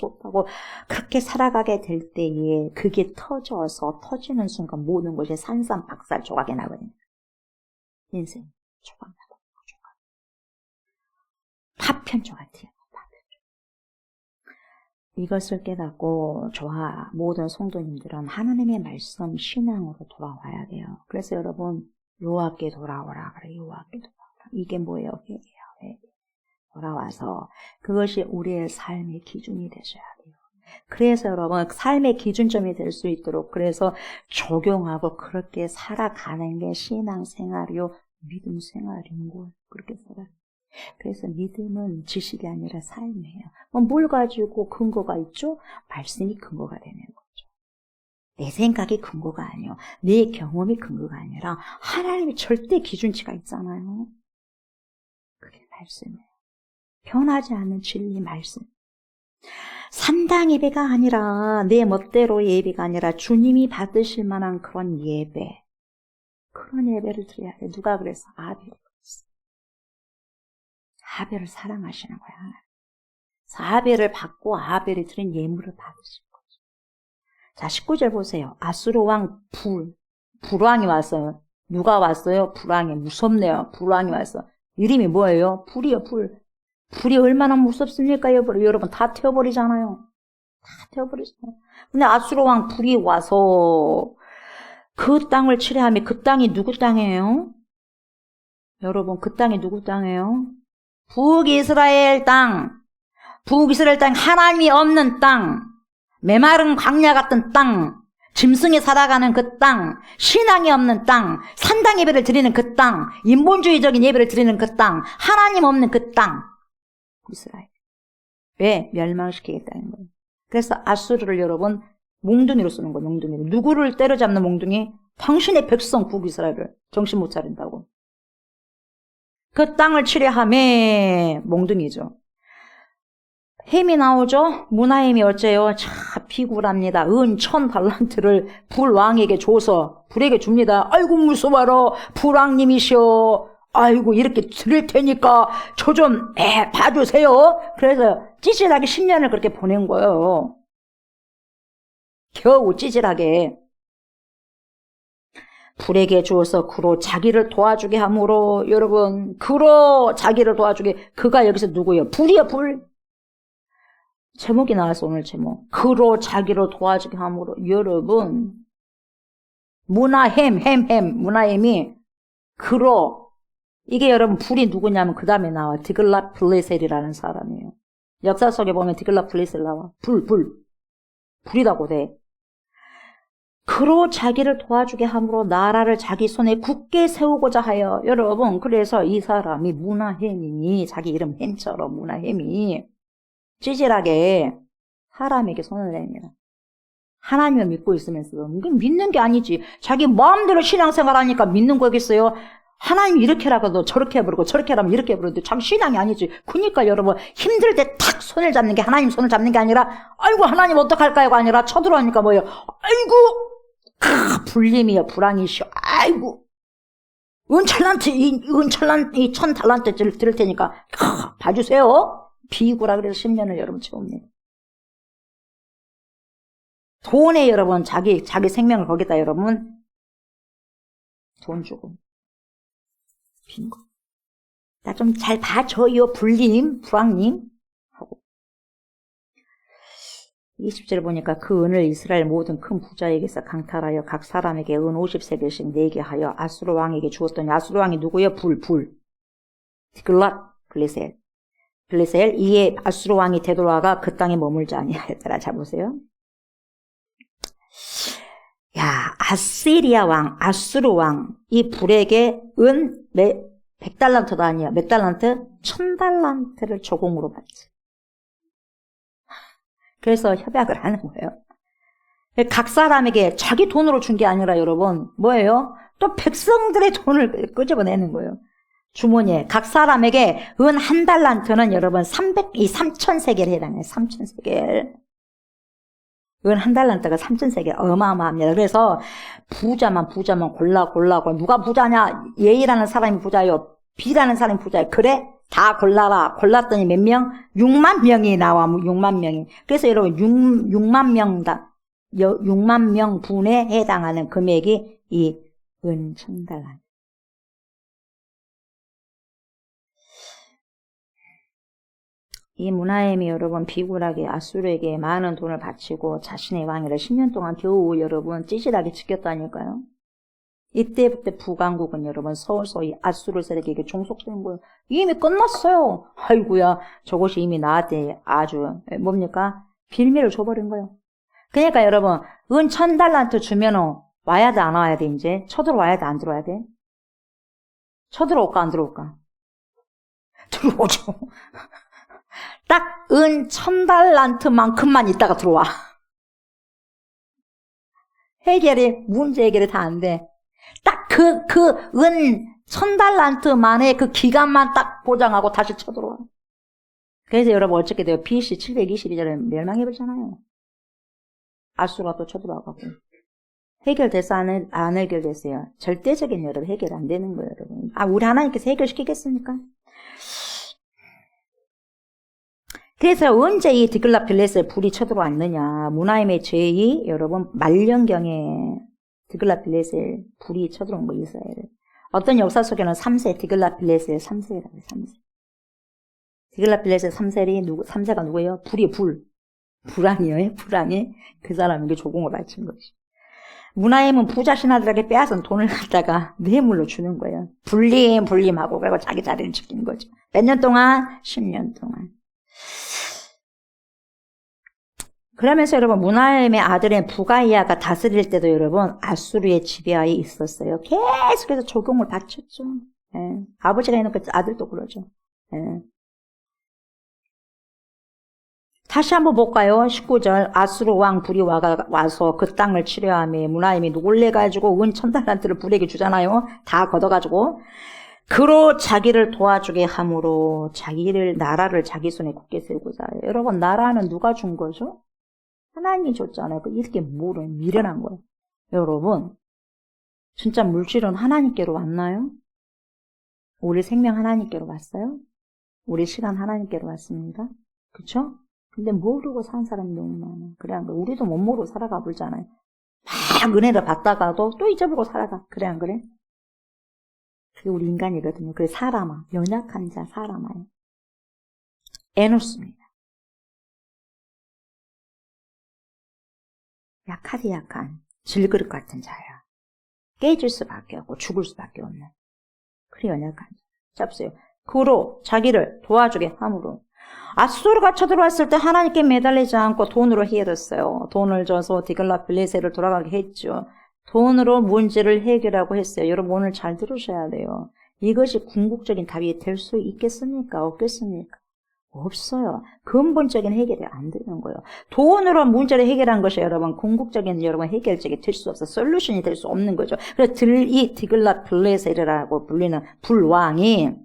그렇게 살아가게 될 때에 그게 터지는 순간 모든 것이 산산박살 조각이 나거든요. 인생 조각 나고 파편 조각이에요. 이것을 깨닫고 저와 모든 성도님들은 하나님의 말씀 신앙으로 돌아와야 돼요. 그래서 여러분 여호와께 돌아오라 그래. 여호와께 돌아오라. 이게 뭐예요? 회개요. 돌아와서 그것이 우리의 삶의 기준이 되셔야 돼요. 그래서 여러분 삶의 기준점이 될 수 있도록 그래서 적용하고 그렇게 살아가는 게 신앙생활이요. 믿음 생활인 걸 그렇게 살아요. 그래서 믿음은 지식이 아니라 삶이에요. 뭘 가지고 근거가 있죠? 말씀이 근거가 되는 거죠. 내 생각이 근거가 아니요. 내 경험이 근거가 아니라 하나님의 절대 기준치가 있잖아요. 그게 말씀이에요. 변하지 않는 진리 말씀. 산당 예배가 아니라 내 멋대로의 예배가 아니라 주님이 받으실 만한 그런 예배. 그런 예배를 드려야 돼. 누가 그래서? 아벨이. 아벨을 사랑하시는 거야. 아벨을 받고 아벨이 드린 예물을 받으신 거죠. 자, 19절 보세요. 아수르 왕 불왕이 왔어요. 누가 왔어요? 불왕이. 무섭네요. 불왕이 왔어. 이름이 뭐예요? 불이요, 불. 불이 얼마나 무섭습니까, 여러분? 다 태워버리잖아요. 다 태워버리잖아요. 근데 아수르 왕 불이 와서 그 땅을 치려하면 그 땅이 누구 땅이에요? 여러분, 그 땅이 누구 땅이에요? 북이스라엘 땅, 하나님이 없는 땅, 메마른 광야 같은 땅, 짐승이 살아가는 그 땅, 신앙이 없는 땅, 산당 예배를 드리는 그 땅, 인본주의적인 예배를 드리는 그 땅, 하나님 없는 그 땅, 이스라엘. 왜? 멸망시키겠다는 거예요. 그래서 아수르를 여러분 몽둥이로 쓰는 거예요. 몽둥이로. 누구를 때려잡는 몽둥이? 당신의 백성 북이스라엘을 정신 못 차린다고. 그 땅을 치려하며 몽둥이죠. 햄이 나오죠. 문하햄이 어째요? 참 비굴합니다. 은 1000달란트를 불왕에게 줘서 불에게 줍니다. 아이고 무서워라. 불왕님이시여. 아이고 이렇게 드릴 테니까 저 좀 봐주세요. 그래서 찌질하게 10년을 그렇게 보낸 거예요. 겨우 찌질하게. 불에게 주어서 그로 자기를 도와주게 함으로 여러분 그로 자기를 도와주게 그가 여기서 누구예요? 불이요 불. 제목이 나왔어 오늘 제목. 그로 자기를 도와주게 함으로 여러분 문하햄이 그로 이게 여러분 불이 누구냐면 그 다음에 나와 디글랏필레셀이라는 사람이에요. 역사 속에 보면 디글랏필레셀 나와. 불. 부리다고 돼. 그로 자기를 도와주게 함으로 나라를 자기 손에 굳게 세우고자 하여. 여러분, 그래서 이 사람이 무나헬이, 자기 이름 햄처럼 무나헬이 찌질하게 사람에게 손을 내밀어. 하나님을 믿고 있으면서 이건 믿는 게 아니지. 자기 마음대로 신앙생활 하니까 믿는 거겠어요. 하나님이 이렇게 하라고 저렇게 해버리고 저렇게 하라면 이렇게 해버리는데 자기 신앙이 아니지. 그러니까 여러분 힘들 때 탁 손을 잡는 게 하나님 손을 잡는 게 아니라 아이고 하나님 어떡할까요가 아니라 쳐들어오니까 뭐예요. 아이고 불림이요 불황이시오. 아이고 은천란트 이 1000달란트 드릴 테니까 봐주세요. 비구라 그래서 10년을 여러분 채웁니다. 돈에 여러분 자기 생명을 거기다 여러분 돈 주고 빈거. 나 좀 잘 봐줘요 불림 불황님 하고 20절 보니까 그 은을 이스라엘 모든 큰 부자에게서 강탈하여 각 사람에게 은 50세겔씩 내게 하여 아수르 왕에게 주었더니 아수르 왕이 누구예요? 불 디글랏 빌레셀 이에 아수르 왕이 되돌아가 그 땅에 머물지 아니하였더라. 자 보세요. 야, 아시리아 왕, 아수르 왕, 이 불에게 은 100달란트도 아니야. 몇 달란트? 1000달란트를 조공으로 받지. 그래서 협약을 하는 거예요. 각 사람에게 자기 돈으로 준 게 아니라 여러분, 뭐예요? 또 백성들의 돈을 끄집어내는 거예요. 주머니에. 각 사람에게 은 1달란트는 여러분 3000세겔에 해당해요. 3000세겔. 이건 1달란트가 3000세겔 어마어마합니다. 그래서 부자만 골라 누가 부자냐? A라는 사람이 부자요. B라는 사람이 부자요. 그래? 다 골라라. 골랐더니 몇 명? 6만 명이 나와. 6만 명이. 그래서 여러분 6만 명 분에 해당하는 금액이 이 은 1000달란트. 이 무나헬이 여러분 비굴하게 아수르에게 많은 돈을 바치고 자신의 왕위를 10년 동안 겨우 여러분 찌질하게 지켰다니까요. 이때부터 북왕국은 여러분 서서히 아수르 세력에게 종속된 거예요. 이미 끝났어요. 아이고야 저것이 이미 나한테 아주 뭡니까? 빌미를 줘버린 거예요. 그러니까 여러분 은 1000달란트 주면은 와야 돼 안 와야 돼 이제? 쳐들어와야 돼 안 들어와야 돼? 쳐들어올까 안 들어올까? 들어오죠. 딱 은 1000달란트만큼만 있다가 들어와. 문제 해결이 다 안 돼. 딱 은 1000달란트만의 그 기간만 딱 보장하고 다시 쳐들어와. 그래서 여러분 어떻게 돼요? BC 722년에 멸망해버리잖아요. 아수르가 또 쳐들어와가고. 해결됐어? 안 해결됐어요? 절대적인 여러분 해결 안 되는 거예요, 여러분. 우리 하나님께서 해결시키겠습니까? 그래서 언제 이 디글랏 빌레셀 불이 쳐들어왔느냐. 무나헬의 죄의 여러분 말년경에 디글랏 빌레셀 불이 쳐들어온 거예요. 이스라엘을. 어떤 역사 속에는 3세 디글랏 빌레셀 3세라고 해요. 3세. 디글랏 빌레셀 3세가 누구예요? 불황이에요. 불황이 그 사람에게 조공을 바친 거지. 무나헬은 부자 신하들에게 빼앗은 돈을 갖다가 뇌물로 주는 거예요. 불림하고 그리고 자기 자리를 지키는 거죠. 몇 년 동안? 10년 동안. 그러면서 여러분 무나헬의 아들인 부가이아가 다스릴 때도 여러분 아수르의 지배하에 있었어요. 계속해서 조공을 바쳤죠. 예. 아버지가 해놓고 아들도 그러죠. 예. 다시 한번 볼까요? 19절 아수르 왕 불이 와서 그 땅을 치려하며 무나헬이 놀래가지고 은 1000달란트를 불에게 주잖아요. 다 걷어가지고 그로 자기를 도와주게 함으로 나라를 자기 손에 굳게 세우고자 해요. 여러분 나라는 누가 준 거죠? 하나님이 줬잖아요. 이렇게 미련한 거예요. 여러분 진짜 물질은 하나님께로 왔나요? 우리 생명 하나님께로 왔어요? 우리 시간 하나님께로 왔습니다. 그쵸? 근데 모르고 산 사람이 너무 많아요. 그래 안 그래? 우리도 못 모르고 살아가 볼잖아요. 막 은혜를 받다가도 또 잊어버리고 살아가. 그래 안 그래? 그게 우리 인간이거든요. 그래 사람아, 연약한 자 사람아요. 에노스입니다. 약하디 약한 질그릇 같은 자야. 깨질 수밖에 없고 죽을 수밖에 없는. 그래 연약한 자. 잡으세요. 그로 자기를 도와주게 함으로 앗수르가 쳐들어왔을 때 하나님께 매달리지 않고 돈으로 해결했어요. 돈을 줘서 디글랏빌레셋을 돌아가게 했죠. 돈으로 문제를 해결하고 했어요. 여러분 오늘 잘 들으셔야 돼요. 이것이 궁극적인 답이 될 수 있겠습니까? 없겠습니까? 없어요. 근본적인 해결이 안 되는 거예요. 돈으로 문제를 해결한 것이 여러분 궁극적인 여러분 해결책이 될 수 없어. 솔루션이 될 수 없는 거죠. 그래서 이 디글랏빌레셋이라고 불리는 불왕이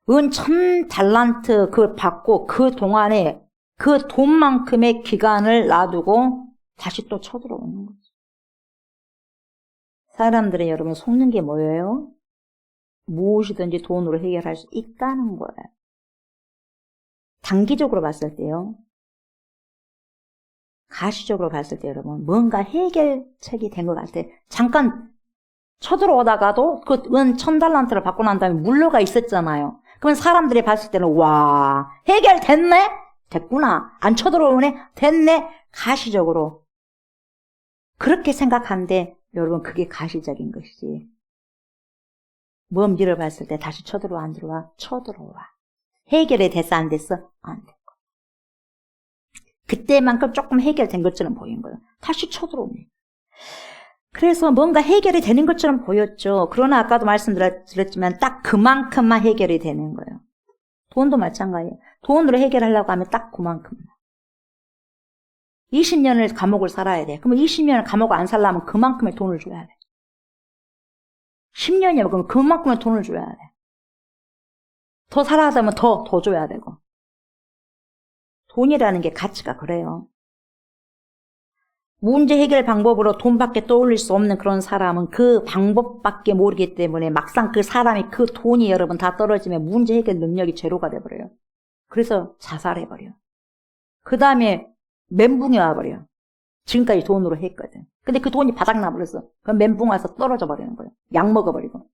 은 1000달란트 그걸 받고 그 동안에 그 돈만큼의 기간을 놔두고 다시 또 쳐들어오는 거죠. 사람들이 여러분 속는 게 뭐예요? 무엇이든지 돈으로 해결할 수 있다는 거예요. 단기적으로 봤을 때요. 가시적으로 봤을 때 여러분 뭔가 해결책이 된 것 같아. 잠깐 쳐들어오다가도 그 은 1000달란트를 받고 난 다음에 물러가 있었잖아요. 그러면 사람들이 봤을 때는 와 해결됐네? 됐구나. 안 쳐들어오네? 됐네? 가시적으로 그렇게 생각하는데 여러분 그게 가시적인 것이지. 먼 미래를 봤을 때 다시 쳐들어와 안 들어와? 쳐들어와. 해결이 됐어 안 됐어? 안 됐고. 그때만큼 조금 해결된 것처럼 보인 거예요. 다시 쳐들어옵니다. 그래서 뭔가 해결이 되는 것처럼 보였죠. 그러나 아까도 말씀드렸지만 딱 그만큼만 해결이 되는 거예요. 돈도 마찬가지예요. 돈으로 해결하려고 하면 딱 그만큼만. 20년을 감옥을 살아야 돼. 그러면 20년을 감옥을 안 살려면 그만큼의 돈을 줘야 돼. 10년이면 그럼 그만큼의 돈을 줘야 돼. 더 살아야 되면 더 줘야 되고. 돈이라는 게 가치가 그래요. 문제 해결 방법으로 돈밖에 떠올릴 수 없는 그런 사람은 그 방법밖에 모르기 때문에 막상 그 사람이 그 돈이 여러분 다 떨어지면 문제 해결 능력이 제로가 돼버려요. 그래서 자살해버려요. 그 다음에 멘붕이 와버려요. 지금까지 돈으로 했거든. 근데 그 돈이 바닥나버렸어. 그럼 멘붕 와서 떨어져 버리는 거예요. 약 먹어버리고.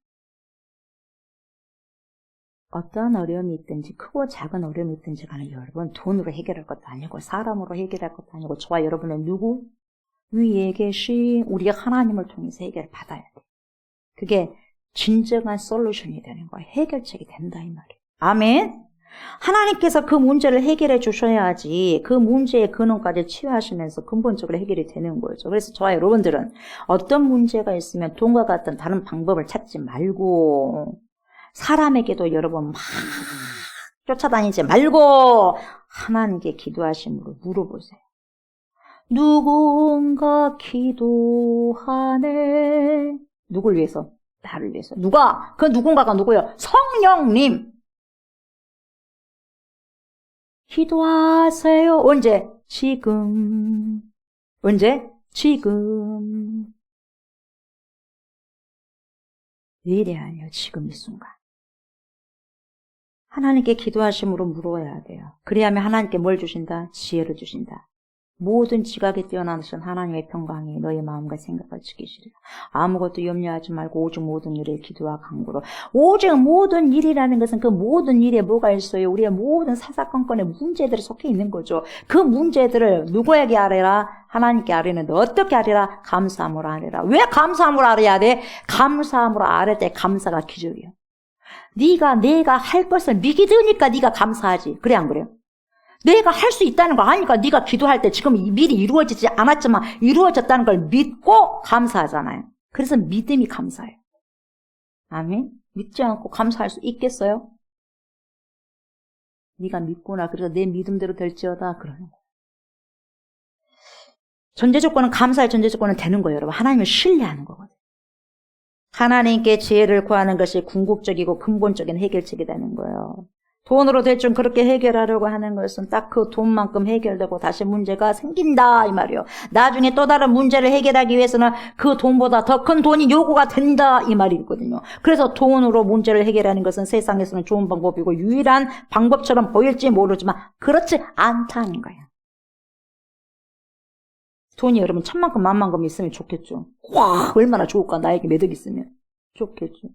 어떤 어려움이 있든지 크고 작은 어려움이 있든지 간에 여러분 돈으로 해결할 것도 아니고 사람으로 해결할 것도 아니고 저와 여러분은 누구? 위에 계신 우리가 하나님을 통해서 해결을 받아야 돼. 그게 진정한 솔루션이 되는 거야. 해결책이 된다 이 말이에요. 아멘. 하나님께서 그 문제를 해결해 주셔야지 그 문제의 근원까지 치유하시면서 근본적으로 해결이 되는 거죠. 그래서 저와 여러분들은 어떤 문제가 있으면 돈과 같은 다른 방법을 찾지 말고 사람에게도 여러분 막 쫓아다니지 말고 하나님께 기도하심으로 물어보세요. 누군가 기도하네. 누굴 위해서? 나를 위해서. 누가? 그 누군가가 누구예요? 성령님. 기도하세요. 언제? 지금. 언제? 지금. 미래 아니에요. 지금 이 순간. 하나님께 기도하심으로 물어야 돼요. 그래야만 하나님께 뭘 주신다? 지혜를 주신다. 모든 지각에 뛰어나신 하나님의 평강이 너의 마음과 생각을 지키시리라. 아무것도 염려하지 말고 오직 모든 일에 기도와 간구로. 오직 모든 일이라는 것은 그 모든 일에 뭐가 있어요? 우리의 모든 사사건건의 문제들이 속해 있는 거죠. 그 문제들을 누구에게 아뢰라? 하나님께 아뢰는데 어떻게 아뢰라? 감사함으로 아뢰라. 왜 감사함으로 아뢰야 돼? 감사함으로 아뢰 때 감사가 기적이에요. 내가 할 것을 믿으니까 네가 감사하지. 그래 안 그래요? 내가 할 수 있다는 거 아니까 네가 기도할 때 지금 미리 이루어지지 않았지만 이루어졌다는 걸 믿고 감사하잖아요. 그래서 믿음이 감사해요. 아멘. 믿지 않고 감사할 수 있겠어요? 네가 믿구나. 그래서 내 믿음대로 될지어다. 그러는 거예요. 전제 조건은 감사의 전제 조건은 되는 거예요. 여러분. 하나님을 신뢰하는 거거든요. 하나님께 지혜를 구하는 것이 궁극적이고 근본적인 해결책이 되는 거예요. 돈으로 대충 그렇게 해결하려고 하는 것은 딱 그 돈만큼 해결되고 다시 문제가 생긴다 이 말이에요. 나중에 또 다른 문제를 해결하기 위해서는 그 돈보다 더 큰 돈이 요구가 된다 이 말이 있거든요. 그래서 돈으로 문제를 해결하는 것은 세상에서는 좋은 방법이고 유일한 방법처럼 보일지 모르지만 그렇지 않다는 거예요. 돈이 여러분 천만큼 만만큼 있으면 좋겠죠. 와 얼마나 좋을까. 나에게 매덕 있으면 좋겠죠.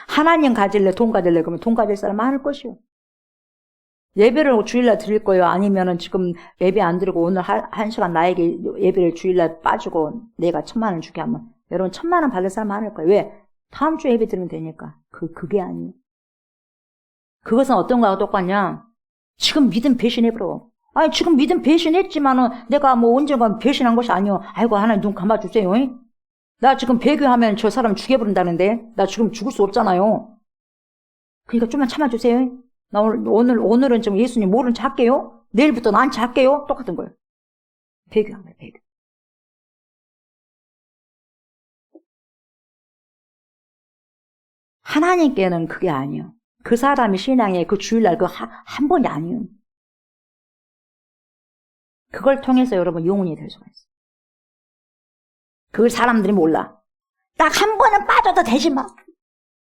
하나님 가질래 돈 가질래 그러면 돈 가질 사람 많을 것이요. 예배를 주일날 드릴 거예요. 아니면은 지금 예배 안 드리고 오늘 한 시간 나에게 예배를 주일날 빠지고 내가 1000만 원 주게 하면 여러분 1000만 원 받을 사람 많을 거예요. 왜? 다음 주에 예배 드리면 되니까. 그게 아니에요. 그것은 어떤 거하고 똑같냐? 지금 믿음 배신해버려. 아니, 지금 믿음 배신했지만은 내가 뭐 언젠가 배신한 것이 아니요. 아이고, 하나님 눈 감아주세요. 나 지금 배교하면 저 사람 죽여버린다는데? 나 지금 죽을 수 없잖아요. 그러니까 좀만 참아주세요. 나 오늘은 좀 예수님 모른 척 할게요. 내일부터 난 척 할게요. 똑같은 거예요. 배교한 거예요, 배교. 하나님께는 그게 아니에요. 그 사람이 신앙의 그 주일날 그 한 번이 아니에요. 그걸 통해서 여러분 영혼이 될 수가 있어요. 그걸 사람들이 몰라. 딱 한 번은 빠져도 되지만,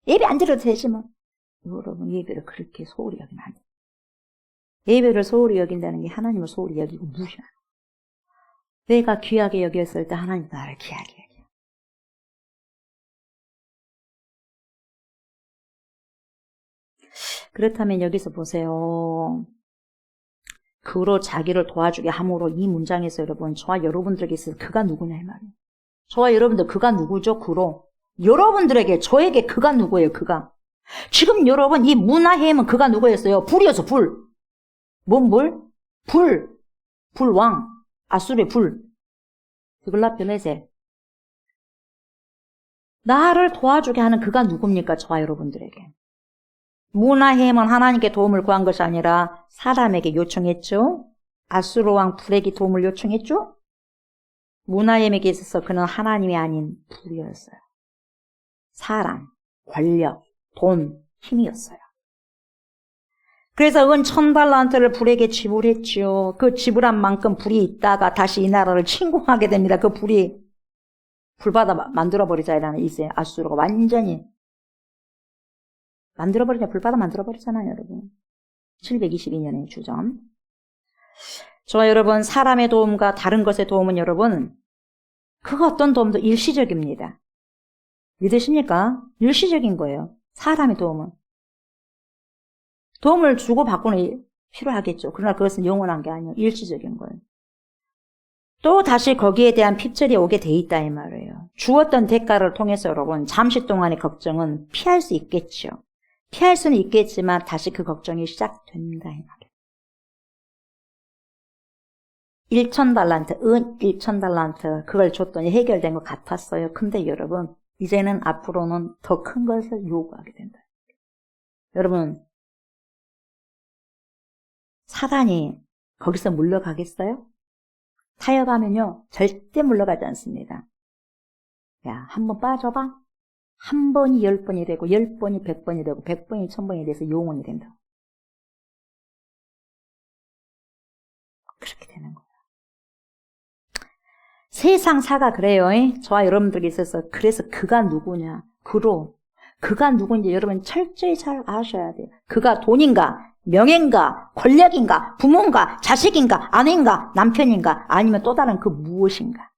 예배 안 드려도 되지만, 여러분 예배를 그렇게 소홀히 여기면 안 돼요. 예배를 소홀히 여긴다는 게 하나님을 소홀히 여기고 무시하는 거예요. 내가 귀하게 여겼을 때 하나님 나를 귀하게 여겨요. 그렇다면 여기서 보세요. 그로 자기를 도와주게 함으로 이 문장에서 여러분 저와 여러분들에게 있어서 그가 누구냐 이 말이에요. 저와 여러분들 그가 누구죠? 그로. 여러분들에게 저에게 그가 누구예요? 그가. 지금 여러분 이 문하햄은 그가 누구였어요? 불이었어. 불. 뭔 불? 불. 불왕. 아수르의 불. 드글라필레셋. 나를 도와주게 하는 그가 누굽니까? 저와 여러분들에게. 문하햄은 하나님께 도움을 구한 것이 아니라 사람에게 요청했죠. 아수르 왕 불에게 도움을 요청했죠. 문하햄에게 있어서 그는 하나님이 아닌 불이었어요. 사람, 권력, 돈, 힘이었어요. 그래서 은 1000달란트를 불에게 지불했죠. 그 지불한 만큼 불이 있다가 다시 이 나라를 침공하게 됩니다. 그 불이 불바다 만들어버리자라는 이제 아수르가 완전히 만들어버리자, 불바다 만들어버리잖아요, 여러분. 722년의 주전. 저와 여러분, 사람의 도움과 다른 것의 도움은 여러분, 그 어떤 도움도 일시적입니다. 믿으십니까? 일시적인 거예요. 사람의 도움은. 도움을 주고받고는 필요하겠죠. 그러나 그것은 영원한 게 아니에요. 일시적인 거예요. 또 다시 거기에 대한 핍절이 오게 돼 있다 이 말이에요. 주었던 대가를 통해서 여러분, 잠시 동안의 걱정은 피할 수 있겠죠. 피할 수는 있겠지만 다시 그 걱정이 시작됩니다 이 말이에요. 1000달란트, 은 1000달란트 그걸 줬더니 해결된 것 같았어요. 근데 여러분 이제는 앞으로는 더 큰 것을 요구하게 된다. 여러분 사단이 거기서 물러가겠어요? 타협하면요 절대 물러가지 않습니다. 야, 한번 빠져봐. 한 번이 10번이 되고 10번이 100번이 되고 100번이 1000번이 돼서 영혼이 된다. 그렇게 되는 거예요. 세상 사가 그래요. 저와 여러분들이 있어서 그래서 그가 누구냐. 그가 누구인지 여러분 철저히 잘 아셔야 돼요. 그가 돈인가 명예인가 권력인가 부모인가 자식인가 아내인가 남편인가 아니면 또 다른 그 무엇인가.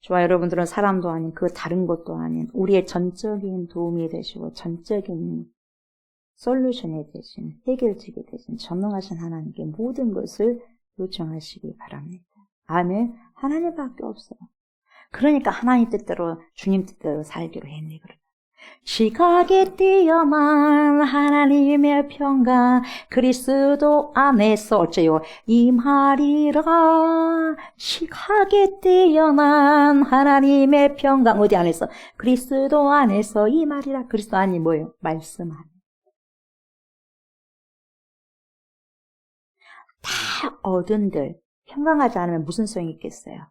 저와 여러분들은 사람도 아닌 그 다른 것도 아닌 우리의 전적인 도움이 되시고 전적인 솔루션이 되신 해결책이 되신 전능하신 하나님께 모든 것을 요청하시기 바랍니다. 아멘. 하나님밖에 없어요. 그러니까 하나님 뜻대로 주님 뜻대로 살기로 했네. 지각에 뛰어난 하나님의 평강 그리스도 안에서 어째요 임하리라. 지각에 뛰어난 하나님의 평강 어디 안에서? 그리스도 안에서 임하리라. 그리스도 안이 뭐예요? 말씀 안에. 다 얻은들 평강하지 않으면 무슨 소용이 있겠어요?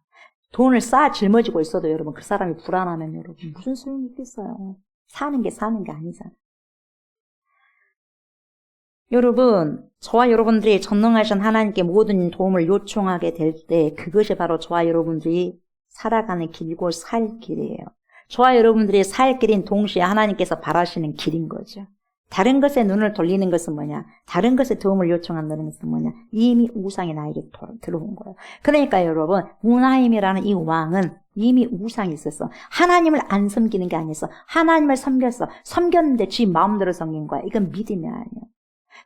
돈을 쌓아 짊어지고 있어도 여러분 그 사람이 불안하면 여러분 무슨 소용이 있겠어요? 사는 게 아니잖아. 여러분, 저와 여러분들이 전능하신 하나님께 모든 도움을 요청하게 될 때 그것이 바로 저와 여러분들이 살아가는 길이고 살 길이에요. 저와 여러분들이 살 길인 동시에 하나님께서 바라시는 길인 거죠. 다른 것에 눈을 돌리는 것은 뭐냐? 다른 것에 도움을 요청한다는 것은 뭐냐? 이미 우상이 나에게 들어온 거예요. 그러니까 여러분, 문하임이라는 이 왕은 이미 우상이 있었어. 하나님을 안 섬기는 게 아니었어. 하나님을 섬겼는데 지 마음대로 섬긴 거야. 이건 믿음이 아니에요.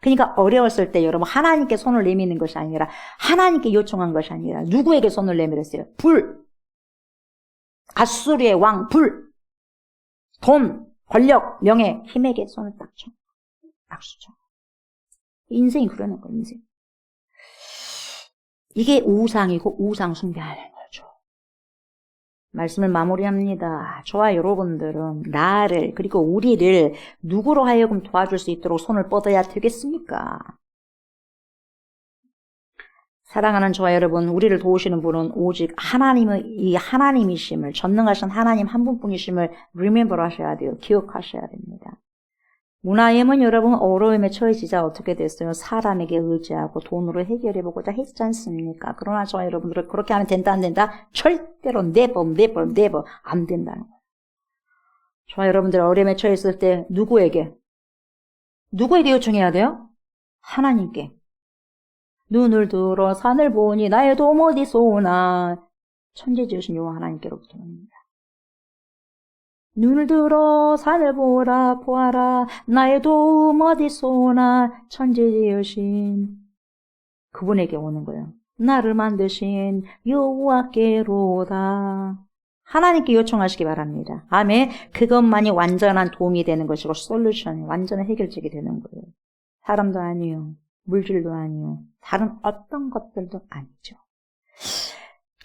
그러니까 어려웠을 때 여러분 하나님께 손을 내미는 것이 아니라 하나님께 요청한 것이 아니라 누구에게 손을 내밀었어요? 불. 아수르의 왕 불. 돈. 권력, 명예, 힘에게 손을 딱 쳐. 악수죠. 인생이 그러는 거예요, 인생. 이게 우상이고 우상 숭배하는 거죠. 말씀을 마무리합니다. 저와 여러분들은 나를 그리고 우리를 누구로 하여금 도와줄 수 있도록 손을 뻗어야 되겠습니까? 사랑하는 저와 여러분, 우리를 도우시는 분은 오직 하나님이심을, 전능하신 하나님 한 분뿐이심을 remember 하셔야 돼요. 기억하셔야 됩니다. 문하임은 여러분 어려움에 처해지자 어떻게 됐어요? 사람에게 의지하고 돈으로 해결해보고자 했지 않습니까? 그러나 저와 여러분들은 그렇게 하면 된다 안 된다? 절대로 never 안 된다는 거예요. 저와 여러분들 어려움에 처했을 때 누구에게 요청해야 돼요? 하나님께. 눈을 들어 산을 보니 나의 도움 어디서 오나. 천지 지으신 여호와 하나님께로부터 옵니다. 눈을 들어 산을 보아라 나의 도움 어디서 오나. 천지 지으신 그분에게 오는 거예요. 나를 만드신 여호와께로다. 하나님께 요청하시기 바랍니다. 아멘. 그것만이 완전한 도움이 되는 것이고 솔루션이 완전한 해결책이 되는 거예요. 사람도 아니요, 물질도 아니요, 다른 어떤 것들도 아니죠.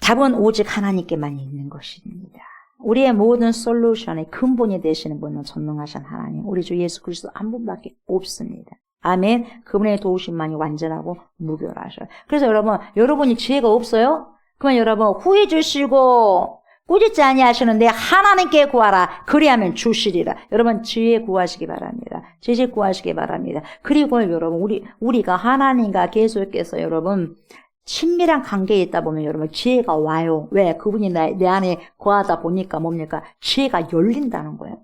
답은 오직 하나님께만 있는 것입니다. 우리의 모든 솔루션의 근본이 되시는 분은 전능하신 하나님, 우리 주 예수 그리스도 한 분밖에 없습니다. 아멘. 그분의 도우심만이 완전하고 무결하셔요. 그래서 여러분이 지혜가 없어요? 그러면 여러분 후회 주시고 꾸짖지 아니하시는데 하나님께 구하라. 그리하면 주시리라. 여러분 지혜 구하시기 바랍니다. 지혜 구하시기 바랍니다. 그리고 여러분 우리가 하나님과 계속해서 여러분 친밀한 관계에 있다 보면 여러분 지혜가 와요. 왜? 그분이 내 안에 거하다 보니까 뭡니까? 지혜가 열린다는 거예요.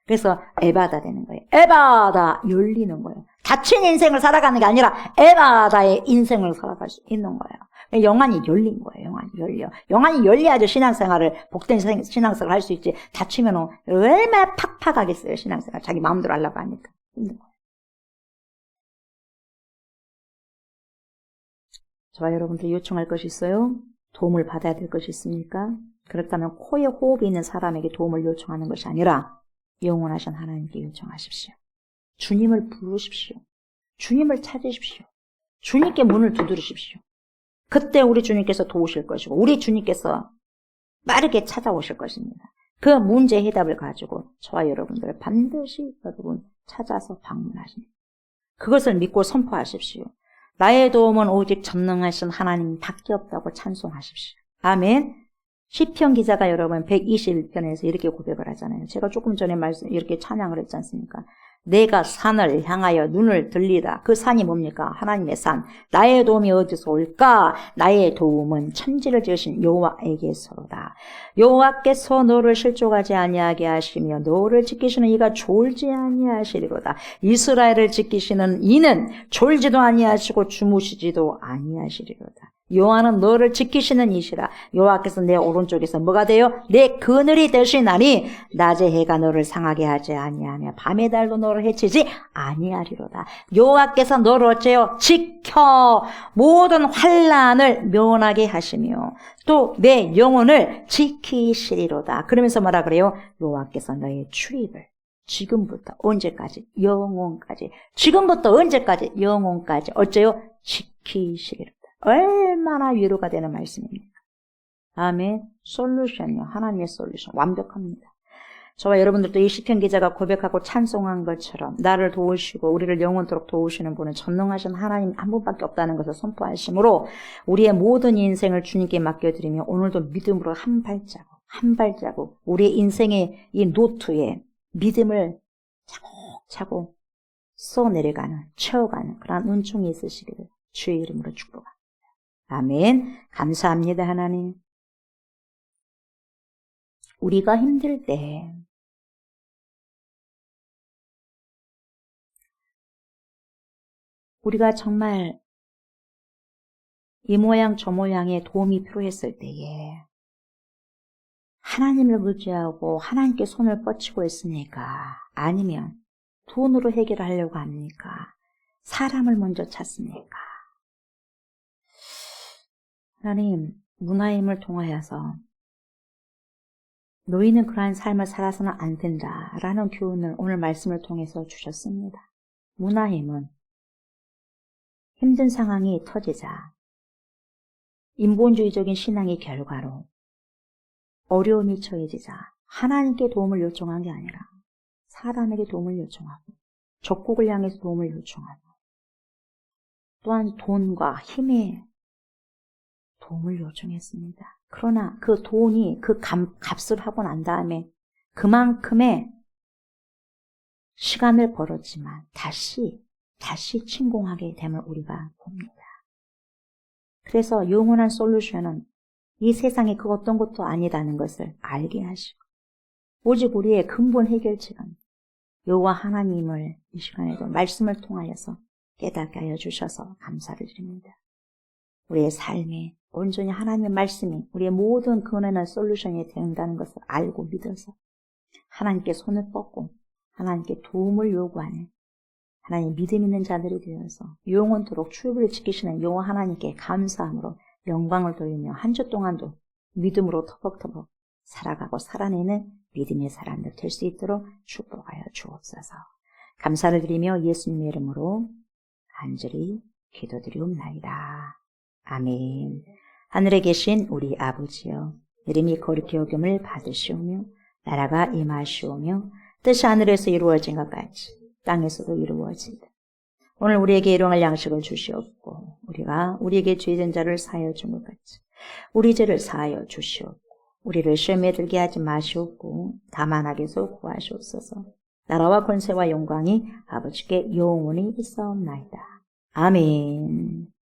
그래서 에바다 되는 거예요. 에바다 열리는 거예요. 닫힌 인생을 살아가는 게 아니라 에바다의 인생을 살아갈 수 있는 거예요. 영안이 열린 거예요. 영안이 열려. 영안이 열려야지 신앙생활을 복된 신앙생활을 할 수 있지. 닫히면 얼마나 팍팍하겠어요. 신앙생활. 자기 마음대로 하려고 하니까. 힘든 거예요. 저와 여러분들 요청할 것이 있어요? 도움을 받아야 될 것이 있습니까? 그렇다면 코에 호흡이 있는 사람에게 도움을 요청하는 것이 아니라 영원하신 하나님께 요청하십시오. 주님을 부르십시오. 주님을 찾으십시오. 주님께 문을 두드리십시오. 그때 우리 주님께서 도우실 것이고 우리 주님께서 빠르게 찾아오실 것입니다. 그 문제 해답을 가지고 저와 여러분들 반드시 여러분 찾아서 방문하십니다. 그것을 믿고 선포하십시오. 나의 도움은 오직 전능하신 하나님밖에 없다고 찬송하십시오. 아멘. 시편 기자가 여러분 121편에서 이렇게 고백을 하잖아요. 제가 조금 전에 이렇게 찬양을 했지 않습니까? 내가 산을 향하여 눈을 들리다. 그 산이 뭡니까? 하나님의 산. 나의 도움이 어디서 올까? 나의 도움은 천지를 지으신 여호와에게서로다. 여호와께서 너를 실족하지 아니하게 하시며 너를 지키시는 이가 졸지 아니하시리로다. 이스라엘을 지키시는 이는 졸지도 아니하시고 주무시지도 아니하시리로다. 여호와는 너를 지키시는 이시라. 여호와께서 내 오른쪽에서 뭐가 돼요? 내 그늘이 되시나니 낮에 해가 너를 상하게 하지 아니하며 밤의 달도 너를 해치지 아니하리로다. 여호와께서 너를 어째요? 지켜 모든 환난을 면하게 하시며 또 내 영혼을 지키시리로다. 그러면서 뭐라 그래요? 여호와께서 너의 출입을 지금부터 언제까지? 영혼까지. 지금부터 언제까지? 영혼까지. 어째요? 지키시리로다. 얼마나 위로가 되는 말씀입니까? 아멘. 솔루션이요. 하나님의 솔루션. 완벽합니다. 저와 여러분들도 이 시편 기자가 고백하고 찬송한 것처럼 나를 도우시고 우리를 영원토록 도우시는 분은 전능하신 하나님 한 분밖에 없다는 것을 선포하심으로 우리의 모든 인생을 주님께 맡겨드리며 오늘도 믿음으로 한 발자국 우리의 인생의 이 노트에 믿음을 차곡차곡 쏘내려가는 채워가는 그런 은총이 있으시기를 주의 이름으로 축복합니다. 아멘. 감사합니다. 하나님. 우리가 힘들 때 우리가 정말 이 모양 저 모양의 도움이 필요했을 때에 하나님을 의지하고 하나님께 손을 뻗치고 있습니까? 아니면 돈으로 해결하려고 합니까? 사람을 먼저 찾습니까? 하나님, 문하임을 통하여서 너희는 그러한 삶을 살아서는 안 된다라는 교훈을 오늘 말씀을 통해서 주셨습니다. 문하임은 힘든 상황이 터지자 인본주의적인 신앙의 결과로 어려움이 처해지자 하나님께 도움을 요청한 게 아니라 사람에게 도움을 요청하고 적국을 향해서 도움을 요청하고 또한 돈과 힘에 도움을 요청했습니다. 그러나 그 돈이 그 값을 하고 난 다음에 그만큼의 시간을 벌었지만 다시 침공하게 됨을 우리가 봅니다. 그래서 영원한 솔루션은 이 세상에 그 어떤 것도 아니다는 것을 알게 하시고 오직 우리의 근본 해결책은 여호와 하나님을 이 시간에도 말씀을 통하여서 깨닫게 하여 주셔서 감사를 드립니다. 우리의 삶에 온전히 하나님의 말씀이 우리의 모든 근원한 솔루션이 된다는 것을 알고 믿어서 하나님께 손을 뻗고 하나님께 도움을 요구하는 하나님 믿음 있는 자들이 되어서 영원토록 출애굽을 지키시는 여호와 하나님께 감사함으로 영광을 돌리며 한 주 동안도 믿음으로 터벅터벅 살아가고 살아내는 믿음의 사람들 될 수 있도록 축복하여 주옵소서. 감사를 드리며 예수님의 이름으로 간절히 기도드리옵나이다. 아멘. 하늘에 계신 우리 아버지여, 이름이 거룩히 여김을 받으시오며 나라가 임하시오며 뜻이 하늘에서 이루어진 것 같이 땅에서도 이루어진다. 오늘 우리에게 일용할 양식을 주시옵고 우리가 우리에게 죄진 자를 사하여 준 것 같이 우리 죄를 사하여 주시옵고 우리를 시험에 들게 하지 마시옵고 다만 악에서 구하시옵소서. 나라와 권세와 영광이 아버지께 영원히 있사옵나이다. 아멘.